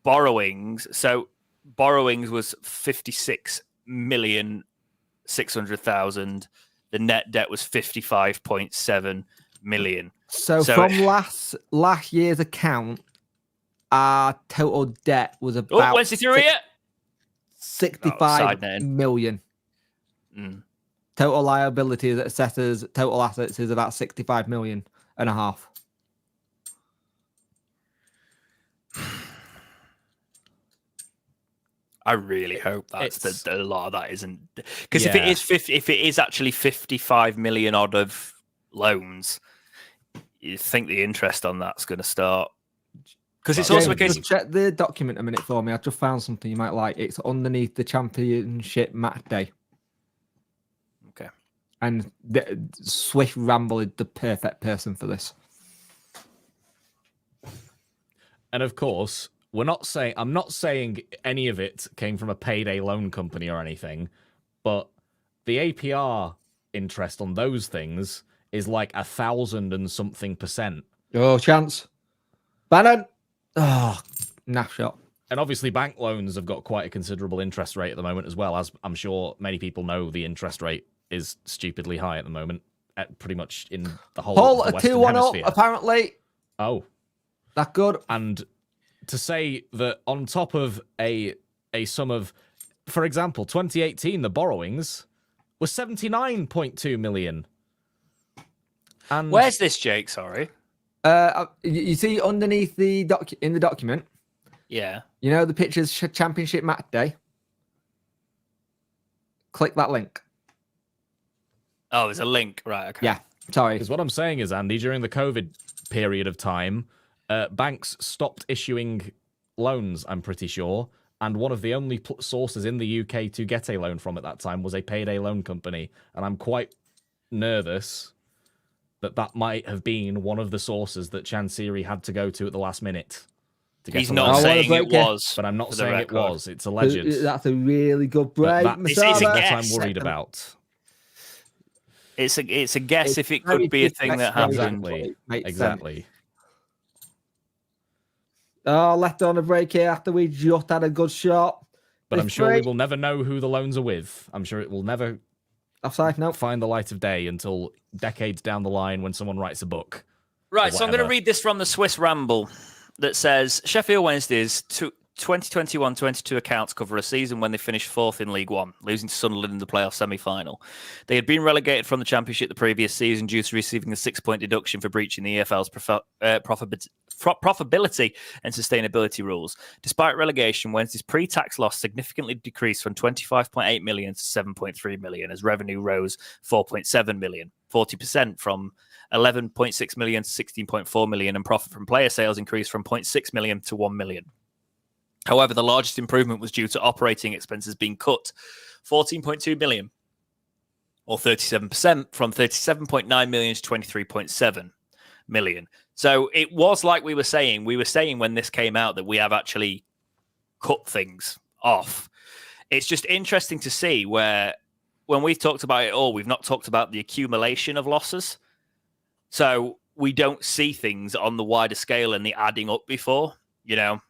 A: Borrowings, so borrowings was 56,600,000. The net debt was 55.7 million.
B: So from last year's account, our total debt was about
A: when's he through it?
B: 65 million. Total liabilities, assessors, total assets is about 65 million and a half.
A: I really hope that's a lot of that isn't, because if it is actually 55 million odd of loans, you think the interest on that's going to start, because it's also a case.
B: Just check the document a minute for me. I just found something you might like. It's underneath the championship match day.
A: Okay.
B: And the Swift Ramble is the perfect person for this.
C: And of course, I'm not saying any of it came from a payday loan company or anything, but the APR interest on those things is like 1,000 and something %.
B: Oh, chance. Bannon. Oh, naff shot.
C: And obviously bank loans have got quite a considerable interest rate at the moment as well, as I'm sure many people know. The interest rate is stupidly high at the moment, pretty much in the whole of the Western
B: 2-1
C: Hemisphere.
B: up, apparently.
C: Oh.
B: That good.
C: And to say that on top of a sum of, for example, 2018, the borrowings was 79.2 million. And
A: where's this, Jake? Sorry.
B: You see underneath the in the document.
A: Yeah.
B: You know the pictures championship match day. Click that link.
A: Oh, there's a link, right? Okay.
B: Yeah. Sorry.
C: Because what I'm saying is, Andy, during the COVID period of time, banks stopped issuing loans, I'm pretty sure, and one of the only sources in the UK to get a loan from at that time was a payday loan company, and I'm quite nervous that might have been one of the sources that Chansiri had to go to at the last minute.
A: He's not saying it was,
C: but I'm not saying it was. It's alleged.
B: That's a really good break.
C: It's a guess. I'm worried about.
A: It's a guess if it could be a thing that happened.
C: Exactly.
B: Oh, left on a break here after we just had a good shot.
C: But I'm sure we will never know who the loans are with. I'm sure it will never find the light of day until decades down the line when someone writes a book.
A: Right, so I'm going to read this from the Swiss Ramble that says, Sheffield Wednesday's 2021-22 accounts cover a season when they finished 4th in League One, losing to Sunderland in the playoff semi-final. They had been relegated from the Championship the previous season due to receiving a 6-point deduction for breaching the EFL's profitability and sustainability rules. Despite relegation, Wednesday's pre-tax loss significantly decreased from 25.8 million to 7.3 million as revenue rose 4.7 million, 40% from 11.6 million to 16.4 million, and profit from player sales increased from 0.6 million to 1 million. However, the largest improvement was due to operating expenses being cut 14.2 million, or 37%, from 37.9 million to 23.7 million. So it was like we were saying when this came out that we have actually cut things off. It's just interesting to see where, when we've talked about it all, we've not talked about the accumulation of losses. So we don't see things on the wider scale and the adding up before. Like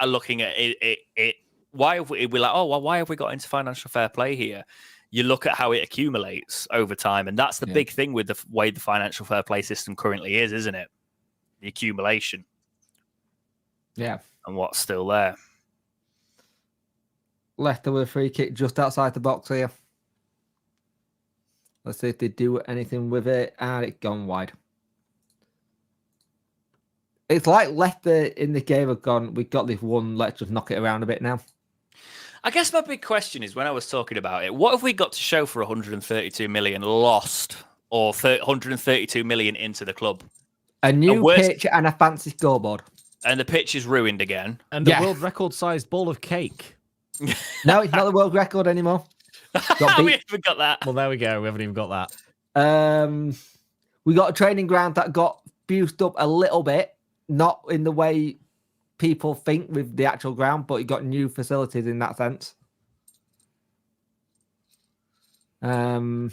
A: looking at it, why have we're like, oh, well, why have we got into financial fair play here? You look at how it accumulates over time, and that's the big thing with the way the financial fair play system currently is, isn't it? The accumulation.
B: Yeah.
A: And what's still there.
B: Leicester with a free kick just outside the box here. Let's see if they do anything with it, and it's gone wide. It's like Leicester in the game have gone, we've got this one, let's just knock it around a bit now.
A: I guess my big question is, when I was talking about it, what have we got to show for 132 million lost or 132 million into the club?
B: A new pitch and a fancy scoreboard.
A: And the pitch is ruined again.
C: And a world record-sized ball of cake.
B: No, it's not the world record anymore.
A: We haven't got that.
C: Well, there we go. We haven't even got that.
B: We got a training ground that got fused up a little bit, not in the way people think with the actual ground, but it got new facilities in that sense.
C: Yeah,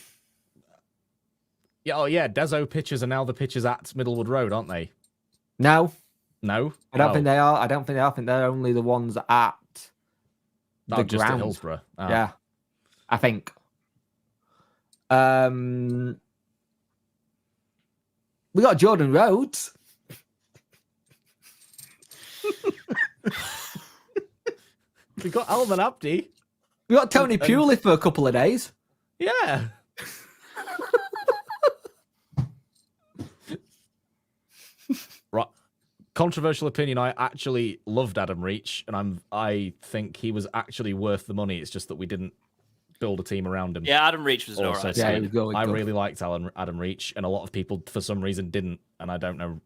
C: Deso pitches are now the pitches at Middlewood Road, aren't they?
B: No.
C: I
B: don't think they are. I think they're only the ones at the
C: just
B: ground.
C: at Hillsborough. Oh.
B: Yeah, I think. We got Jordan Rhodes.
C: We got Alvin Abdi.
B: We got Tony Pewley for a couple of days.
C: Yeah. Right. Controversial opinion. I actually loved Adam Reach, and I think he was actually worth the money. It's just that we didn't build a team around him.
A: Yeah, Adam Reach was alright.
B: Yeah,
C: I really liked Adam Reach, and a lot of people for some reason didn't, and I don't know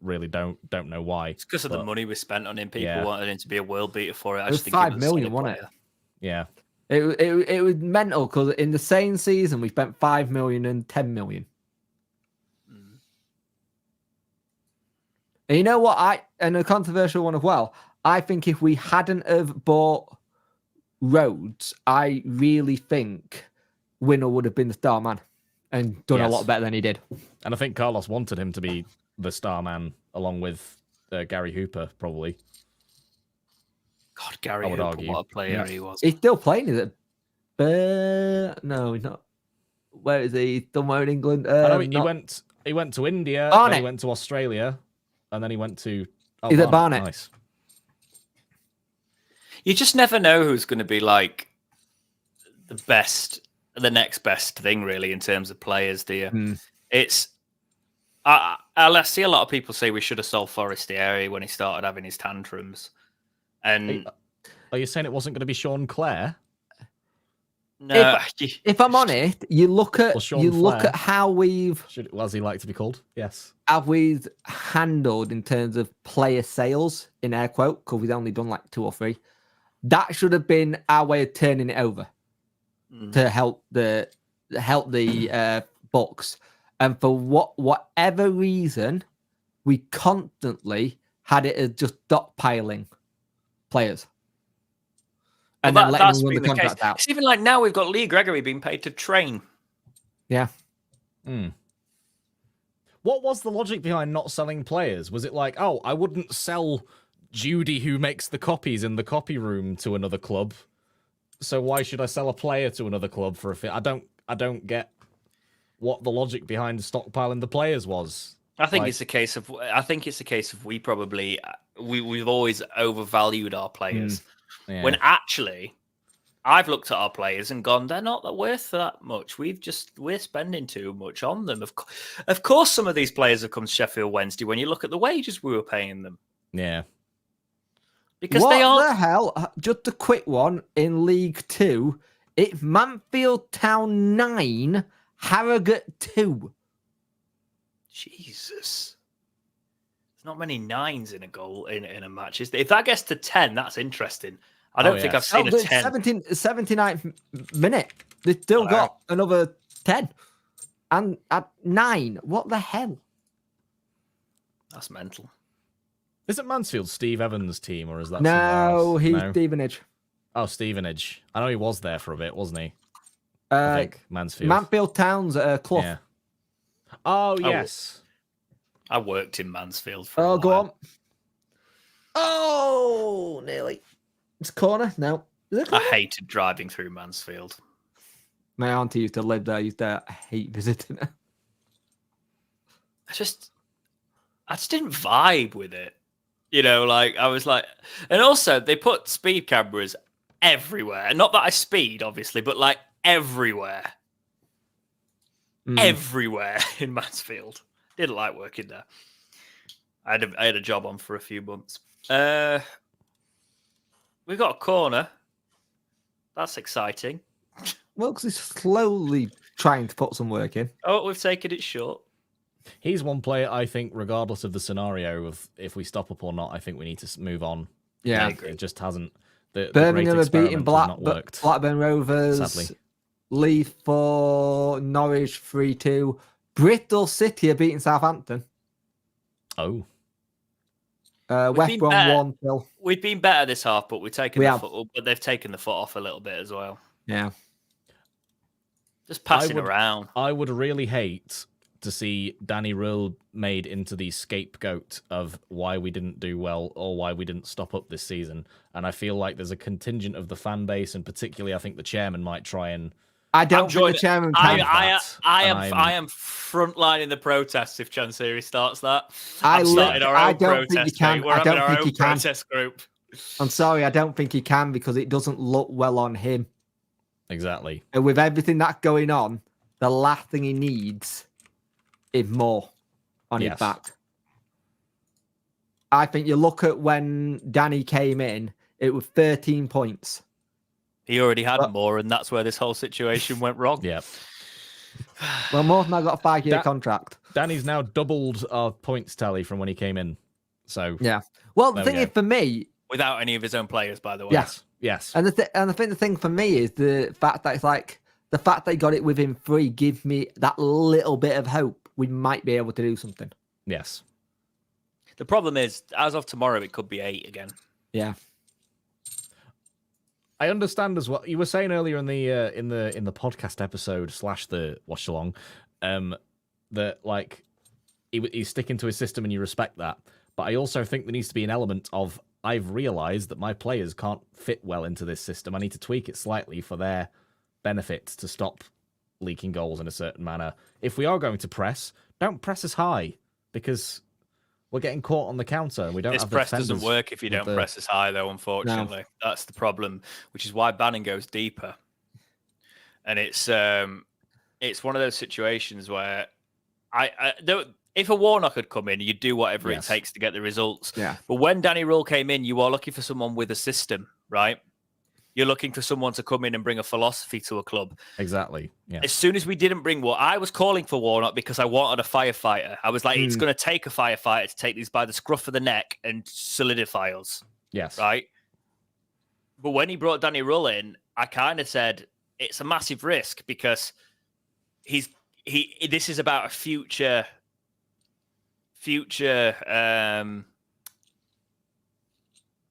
C: why.
A: It's because of the money we spent on him. People wanted him to be a world beater for it.
B: It was $5 million, wasn't it?
C: Yeah.
B: It was mental because in the same season we spent 5 million and 10 million. And you know what? And a controversial one as well. I think if we hadn't have bought Rhodes, I really think Winner would have been the star man and done a lot better than he did.
C: And I think Carlos wanted him to be the star man along with Gary Hooper, probably.
A: God, Gary Hooper,
C: argue.
A: what a player he was.
B: He's still playing, is it? No, he's not. Where is he? Somewhere in England.
C: I know he went to India,
B: Barnet.
C: then he went to Australia, and then he went to... Oh,
B: Is it Barnet?
C: Nice.
A: You just never know who's going to be like the next best thing, really, in terms of players, do you? It's... I see a lot of people say we should have sold Forestieri when he started having his tantrums. And
C: are you saying it wasn't going to be Sean Clare?
A: No.
B: If I'm honest, you look at how
C: As he like to be called, yes.
B: How we've handled in terms of player sales in air quote, because we've only done like 2 or 3. That should have been our way of turning it over to help the Bucks. And for whatever reason, we constantly had it as just stockpiling players. And then letting them run the contract out.
A: It's even like now we've got Lee Gregory being paid to train.
B: Yeah.
C: What was the logic behind not selling players? Was it like, oh, I wouldn't sell Judy, who makes the copies in the copy room, to another club, so why should I sell a player to another club for a fee? I don't get what the logic behind stockpiling the players was.
A: I think it's a case of we've always overvalued our players.
C: Yeah.
A: When actually, I've looked at our players and gone, they're not worth that much. We're spending too much on them. Of course, some of these players have come to Sheffield Wednesday when you look at the wages we were paying them.
C: Yeah.
B: Because what the hell? Just a quick one in League 2. It's Mansfield Town 9, Harrogate 2.
A: Jesus. There's not many 9s in a goal in a match. Is there? If that gets to 10, that's interesting. I don't think I've seen a 10.
B: 79th minute. They've still got another 10. And at 9, what the hell?
A: That's mental.
C: Isn't Mansfield Steve Evans' team, or is that
B: No, he's Stevenage.
C: Oh, Stevenage. I know he was there for a bit, wasn't he? I think Mansfield.
B: Mansfield Town's Clough.
C: Yeah. Oh, yes.
A: I worked in Mansfield for a while.
B: Go on. Oh, nearly. It's corner? No.
A: I hated driving through Mansfield.
B: My auntie used to live there. I used to hate visiting her.
A: I just didn't vibe with it. You know, like, I was like... And also, they put speed cameras everywhere. Not that I speed, obviously, but, like, everywhere. Everywhere in Mansfield. Didn't like working there. I had a job on for a few months. We've got a corner. That's exciting.
B: Well, because he's slowly trying to put some work in.
A: Oh, we've taken it short.
C: He's one player I think, regardless of the scenario of if we stop up or not, I think we need to move on.
B: Yeah,
A: I agree.
C: It just hasn't. The
B: Birmingham
C: great
B: are beating
C: experiment has not worked.
B: Blackburn Rovers.
C: Sadly.
B: Leith for Norwich 3-2. Bristol City are beating Southampton.
C: Oh.
B: West Brom 1-0.
A: We've been better this half, but but they've taken the foot off a little bit as well.
B: Yeah.
A: Just passing around.
C: I would really hate to see Danny Rule made into the scapegoat of why we didn't do well or why we didn't stop up this season. And I feel like there's a contingent of the fan base, and particularly I think the chairman might try and.
B: I don't think the chairman can.
A: I am frontlining the protests if Chansiri starts that.
B: I don't think he can.
A: We're having our own protest group.
B: I'm sorry, I don't think he can because it doesn't look well on him.
C: Exactly.
B: And with everything that's going on, the last thing he needs is more on his back. I think you look at when Danny came in, it was 13 points.
A: He already had more, and that's where this whole situation went wrong.
C: Yeah.
B: Well, Morton now got a 5-year contract.
C: Danny's now doubled our points tally from when he came in. So
B: yeah. Well, the thing is, for me,
A: without any of his own players, by the way.
B: Yes. And the thing for me is the fact that it's like the fact they got it within 3 gives me that little bit of hope we might be able to do something.
C: Yes.
A: The problem is, as of tomorrow, it could be 8 again.
B: Yeah.
C: I understand as well. You were saying earlier in the podcast episode / the watch along, that like he's sticking to his system and you respect that. But I also think there needs to be an element of I've realised that my players can't fit well into this system. I need to tweak it slightly for their benefit to stop leaking goals in a certain manner. If we are going to press, don't press as high because we're getting caught on the counter and we don't have the
A: press doesn't work if you don't press as high, though, unfortunately. No. That's the problem, which is why Bannon goes deeper. And it's one of those situations where if a Warnock had come in, you'd do whatever it takes to get the results.
B: Yeah.
A: But when Danny Rule came in, you are looking for someone with a system, right? You're looking for someone to come in and bring a philosophy to a club.
C: Exactly. Yeah.
A: As soon as we didn't bring I was calling for Warnock because I wanted a firefighter. I was like, it's going to take a firefighter to take these by the scruff of the neck and solidify us.
C: Yes.
A: Right? But when he brought Danny Rule in, I kind of said, it's a massive risk because this is about a future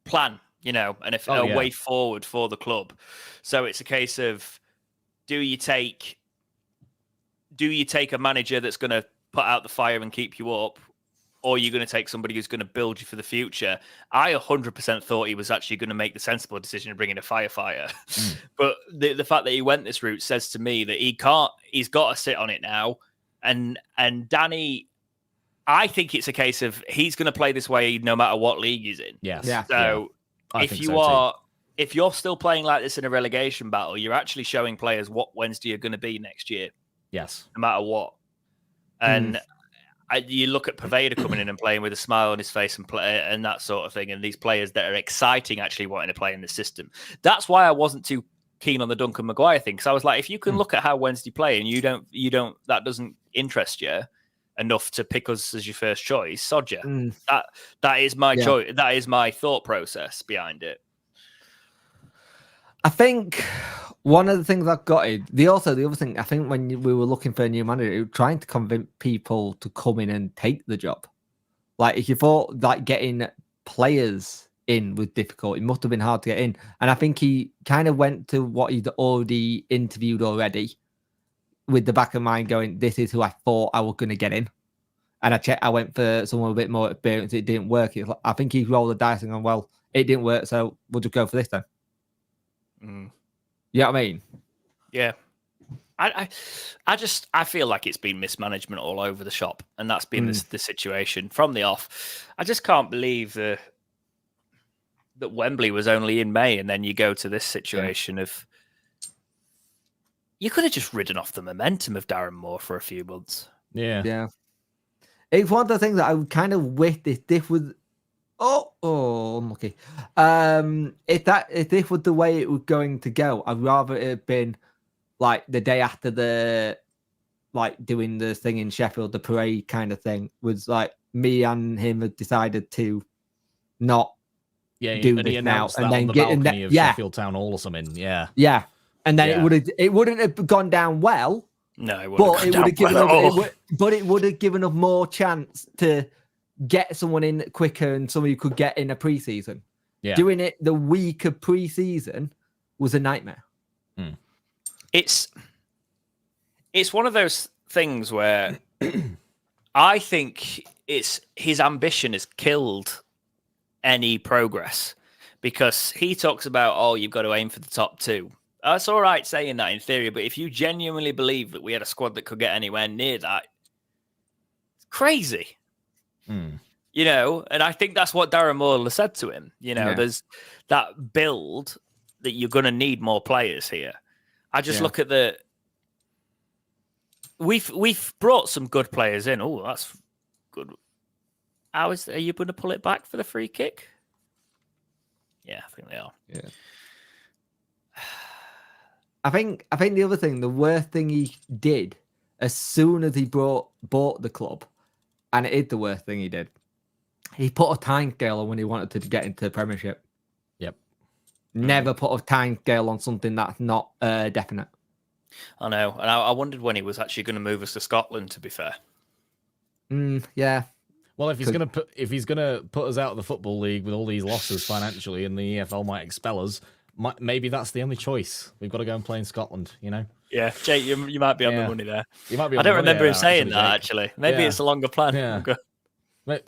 A: plan. You know, and a way forward for the club. So it's a case of do you take a manager that's going to put out the fire and keep you up, or are you going to take somebody who's going to build you for the future? I 100% thought he was actually going to make the sensible decision of bringing a firefighter. But the fact that he went this route says to me that he's got to sit on it now. And Danny, I think it's a case of he's going to play this way no matter what league he's in.
C: Yes.
B: Yeah.
A: So if you're still playing like this in a relegation battle, you're actually showing players what Wednesday are going to be next year.
C: Yes.
A: No matter what. And you look at Paveda coming in and playing with a smile on his face and that sort of thing, and these players that are exciting actually wanting to play in the system. That's why I wasn't too keen on the Duncan Maguire thing, because I was like, if you can look at how Wednesday play and you don't that doesn't interest you enough to pick us as your first choice, sod you. That is my choice. That is my thought process behind it.
B: I think one of the things I've got is the other thing. I think when we were looking for a new manager, trying to convince people to come in and take the job. Like if you thought like getting players in was difficult, it must have been hard to get in. And I think he kind of went to what he'd already interviewed already, with the back of mind going, "This is who I thought I was going to get in." And I went for someone with a bit more experience. It didn't work. I think he rolled the dice and gone, "Well, it didn't work, so we'll just go for this then." You know what I mean?
A: Yeah. I feel like it's been mismanagement all over the shop, and that's been the situation from the off. I just can't believe that Wembley was only in May, and then you go to this situation of you could have just ridden off the momentum of Darren Moore for a few months.
C: Yeah.
B: It's one of the things that I would kind of wish this was. Oh, unlucky. If this was the way it was going to go, I'd rather it had been like the day after the doing the thing in Sheffield, the parade kind of thing. Was like me and him had decided to not do
C: and
B: this
C: he
B: now,
C: announced
B: and
C: that
B: then
C: on the
B: get
C: balcony of Sheffield Town Hall or something. Yeah,
B: and then
C: Yeah.
B: it wouldn't have gone down well.
A: No, it
B: But it would have given
A: us.
B: it would have given us more chance to get someone in quicker and somebody who could get in a preseason.
C: Yeah.
B: Doing it the week of preseason was a nightmare.
A: It's one of those things where I think it's his ambition has killed any progress, because he talks about, oh, you've got to aim for the top two. That's all right saying that in theory, but if you genuinely believe that we had a squad that could get anywhere near that, it's crazy. You know, and I think that's what Darren Moore said to him. You know, there's that build that you're going to need more players here. I just look at the. We've brought some good players in. Oh, that's good. Are you going to pull it back for the free kick? Yeah, I think they are.
B: Yeah. I think the other thing, the worst thing he did as soon as he bought the club, and it is the worst thing he did, he put a time scale on when he wanted to get into the Premiership.
C: Yep.
B: Never put a time scale on something that's not definite.
A: I know, and I wondered when he was actually going to move us to Scotland. To be fair,
B: yeah.
C: Well, if he's gonna put us out of the Football League with all these losses financially, and the EFL might expel us, maybe that's the only choice. We've got to go and play in Scotland, you know?
A: Yeah, Jake, you might be on the money there.
C: You might be.
A: I don't remember him saying
C: actually,
A: that.
C: Jake.
A: Actually, maybe it's a longer plan.
C: Yeah.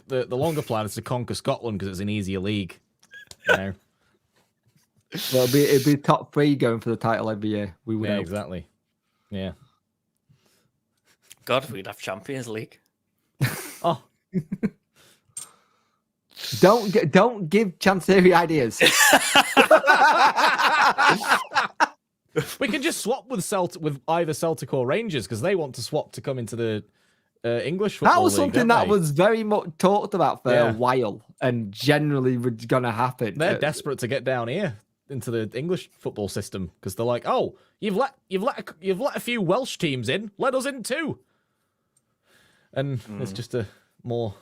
C: The longer plan is to conquer Scotland because it's an easier league. You know.
B: Well, it'd be top three going for the title every year. We would.
C: Yeah, exactly. Yeah.
A: God, we'd have Champions League.
C: Oh.
B: Don't give Chancery ideas.
C: We can just swap with either Celtic or Rangers because they want to swap to come into the English football
B: That was
C: league,
B: something
C: don't
B: that
C: they?
B: was very much talked about for a while, and generally was going to happen.
C: They're desperate to get down here into the English football system because they're like, oh, you've let a few Welsh teams in, let us in too, and it's just a more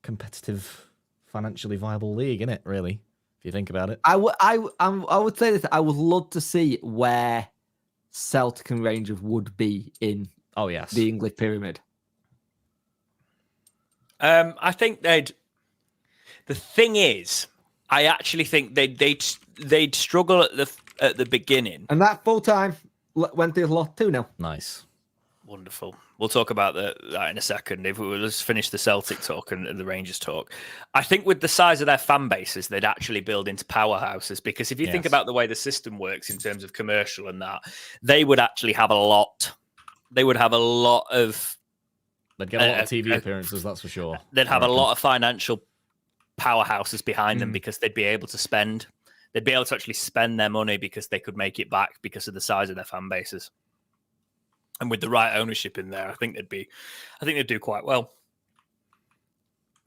C: competitive, financially viable league, isn't it? Really, if you think about it.
B: I would say this. I would love to see where Celtic and Rangers would be in the English pyramid.
A: I think they'd. The thing is, I actually think they'd struggle at the beginning.
B: And that full time went through a lot 2-0.
C: Nice,
A: wonderful. We'll talk about that in a second. If we let's finish the Celtic talk and the Rangers talk, I think with the size of their fan bases, they'd actually build into powerhouses. Because if you think about the way the system works in terms of commercial and that, they would actually have a lot. They would have a lot of.
C: They'd get a lot of TV appearances, that's for sure.
A: They'd have a lot of financial powerhouses behind them because they'd be able to spend. They'd be able to actually spend their money because they could make it back because of the size of their fan bases. And with the right ownership in there, I think they'd do quite well.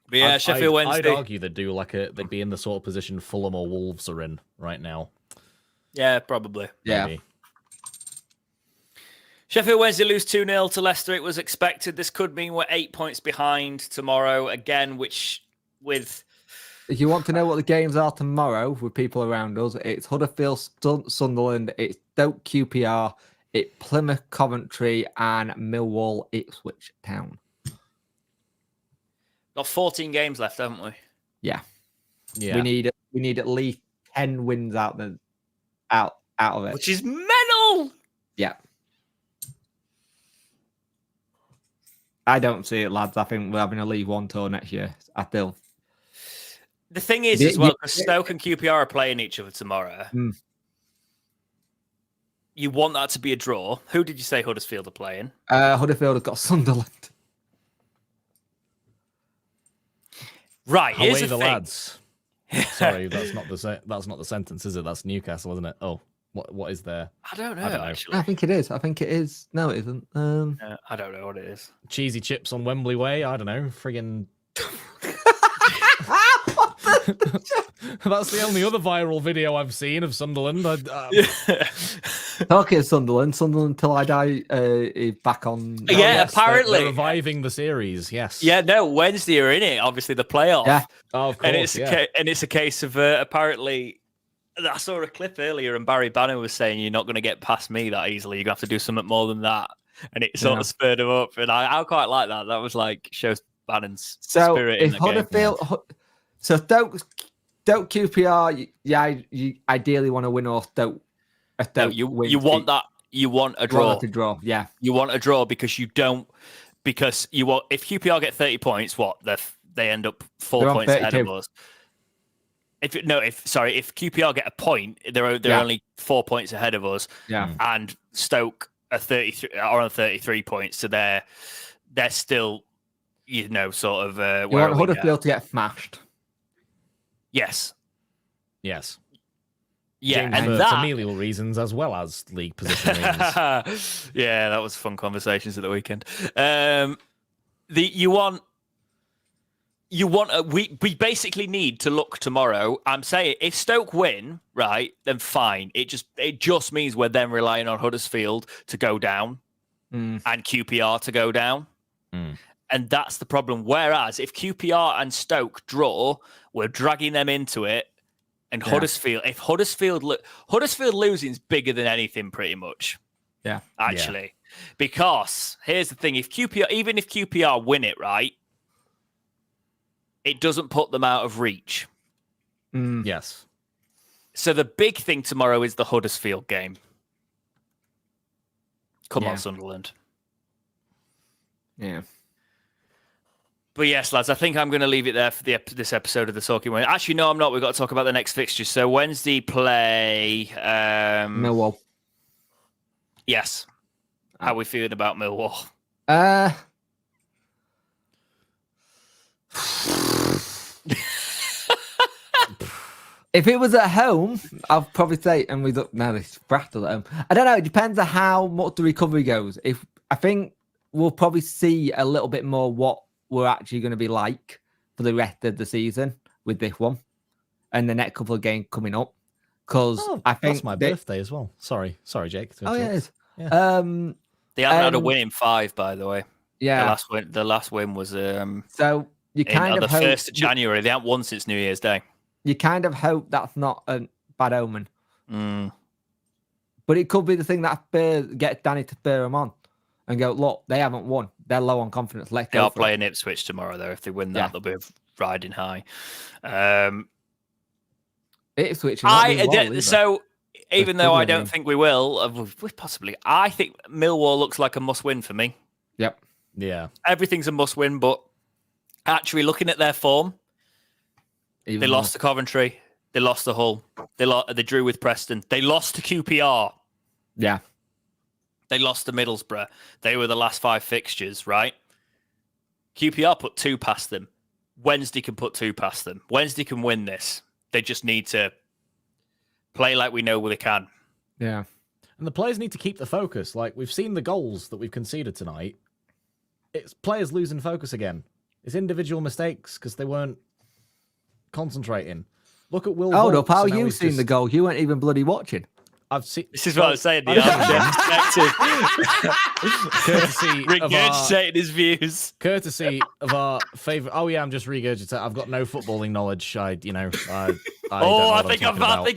A: But yeah, Sheffield Wednesday.
C: I'd argue they'd be in the sort of position Fulham or Wolves are in right now.
A: Yeah, probably.
B: Yeah.
C: Maybe.
A: Sheffield Wednesday lose 2-0 to Leicester. It was expected. This could mean we're 8 points behind tomorrow again, which with...
B: If you want to know what the games are tomorrow with people around us, it's Huddersfield, Sunderland, it's Stoke QPR, it's Plymouth, Coventry, and Millwall, Ipswich Town.
A: Got 14 games left, haven't we?
B: Yeah.
C: Yeah.
B: We need at least 10 wins out of it.
A: Which is mental!
B: Yeah. I don't see it, lads. I think we're having a League One tour next year. I still.
A: The thing is, as well, because Stoke and QPR are playing each other tomorrow. You want that to be a draw. Who did you say Huddersfield are playing?
B: Huddersfield have got Sunderland.
A: Right, here's
C: Away
A: the
C: the
A: thing.
C: lads. Sorry, that's not the sentence, is it? That's Newcastle, isn't it? Oh, What is there?
A: I don't know,
C: I don't know.
A: actually.
B: I think it is. No, it isn't.
A: I don't know what it is.
C: Cheesy chips on Wembley Way. I don't know. Friggin'. That's the only other viral video I've seen of Sunderland.
B: Talking of Sunderland till I die is back on.
A: Yeah,
C: yes,
A: apparently.
C: they're reviving the series. Yes.
A: Yeah, no, Wednesday are in it. Obviously, the playoff.
B: Yeah.
C: Oh, of course.
A: And it's a case of apparently. I saw a clip earlier, and Barry Banner was saying, "You're not going to get past me that easily. You're going to have to do something more than that." And it sort of spurred him up, and I quite like that. That was like shows Bannon's spirit in the game.
B: So Stoke QPR, you ideally want to win, or Stoke.
A: You want that. You want a draw.
B: To draw, yeah.
A: You want a draw because you want. If QPR get 30 points, they end up 4 points ahead of us. If QPR get a point, they're only 4 points ahead of us.
B: Yeah,
A: and Stoke are on 33 points, so they're still, sort of.
B: You want Huddersfield to get smashed.
A: Yes.
C: Yes.
A: Yeah,
C: James,
A: and
C: for
A: that
C: familial reasons as well as league position reasons.
A: Yeah, that was fun conversations at the weekend. We basically need to look tomorrow. I'm saying if Stoke win, right, then fine. It just means we're then relying on Huddersfield to go down and QPR to go down. And that's the problem. Whereas if QPR and Stoke draw, we're dragging them into it. And Huddersfield losing is bigger than anything, pretty much.
B: Yeah,
A: actually, because here's the thing: even if QPR win it, right, it doesn't put them out of reach.
C: Yes.
A: So the big thing tomorrow is the Huddersfield game. Come on, Sunderland.
B: Yeah.
A: But yes, lads, I think I'm going to leave it there for this episode of the Talking Wednesday. Actually, no, I'm not. We've got to talk about the next fixture. So Wednesday play...
B: Millwall.
A: Yes. How are we feeling about Millwall?
B: If it was at home, I'll probably say, and we look now, it's Brattle at home. I don't know. It depends on how much the recovery goes. I think we'll probably see a little bit more what we're actually going to be like for the rest of the season with this one and the next couple of games coming up. Because I think
C: that's my birthday as well. Sorry, Jake.
B: Oh yeah, it is.
A: Yeah. They haven't had a win in 5, by the way.
B: Yeah,
A: the last win was
B: so you kind of
A: the
B: hope
A: 1st of January. They haven't won since New Year's Day.
B: You kind of hope that's not a bad omen. But it could be the thing that gets Danny to spur them on and go, look, they haven't won. They're low on confidence. Let's go.
A: They are playing Ipswich tomorrow, though. If they win that, they'll be riding high.
B: Ipswich.
A: So even though I don't think we will, possibly, I think Millwall looks like a must-win for me.
B: Yep.
C: Yeah.
A: Everything's a must-win, but actually looking at their form, they lost to Coventry. They lost to Hull. They drew with Preston. They lost to QPR.
B: Yeah.
A: They lost to Middlesbrough. They were the last 5 fixtures, right? QPR put 2 past them. Wednesday can put 2 past them. Wednesday can win this. They just need to play like we know they can.
B: Yeah.
C: And the players need to keep the focus. Like, we've seen the goals that we've conceded tonight. It's players losing focus again. It's individual mistakes because they weren't concentrating. Look at Will.
B: Hold up, how you seen the goal? You weren't even bloody watching.
C: I've seen.
A: This is what I was saying. The perspective.
C: Courtesy
A: regurgitating his views.
C: Courtesy of our favorite. Oh yeah, I'm just regurgitating. I've got no footballing knowledge. I think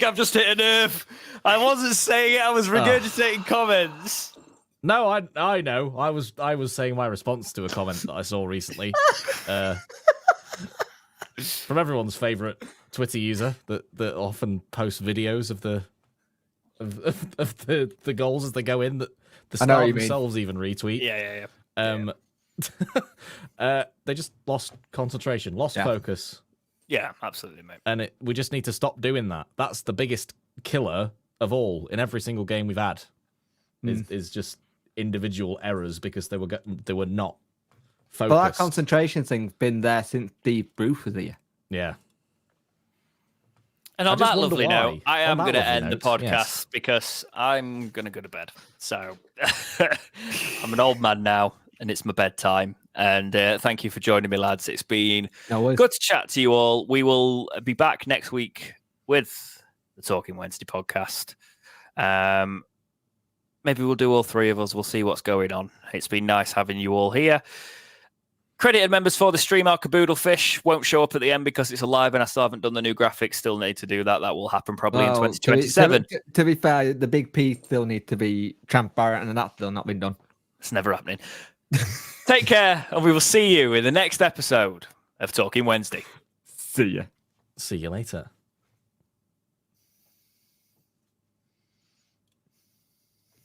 C: I've just hit a nerve. I wasn't saying it. I was regurgitating comments. No, I know. I was saying my response to a comment that I saw recently. From everyone's favorite Twitter user that often posts videos of the goals as they go in that the star themselves even retweet. They just lost concentration, lost focus.
A: Yeah, absolutely, mate.
C: And we just need to stop doing that. That's the biggest killer of all in every single game we've had. Is just individual errors because they were not focused.
B: But that concentration thing's been there since Steve Bruce was here.
C: Yeah.
A: And on
C: just
A: that
C: wonder
A: lovely
C: why.
A: note, I am
C: On that
A: going to
C: lovely
A: end the
C: note,
A: podcast
C: yes.
A: because I'm going to go to bed. So I'm an old man now, and it's my bedtime. And thank you for joining me, lads. It's been good to chat to you all. We will be back next week with the Talking Wednesday podcast. Maybe we'll do all three of us. We'll see what's going on. It's been nice having you all here. Credited members for the stream are Caboodlefish. Won't show up at the end because it's alive and I still haven't done the new graphics. Still need to do that. That will happen probably in 2027.
B: To be fair, the big P still need to be transparent and that's still not been done.
A: It's never happening. Take care and we will see you in the next episode of Talking Wednesday.
B: See ya.
C: See you later.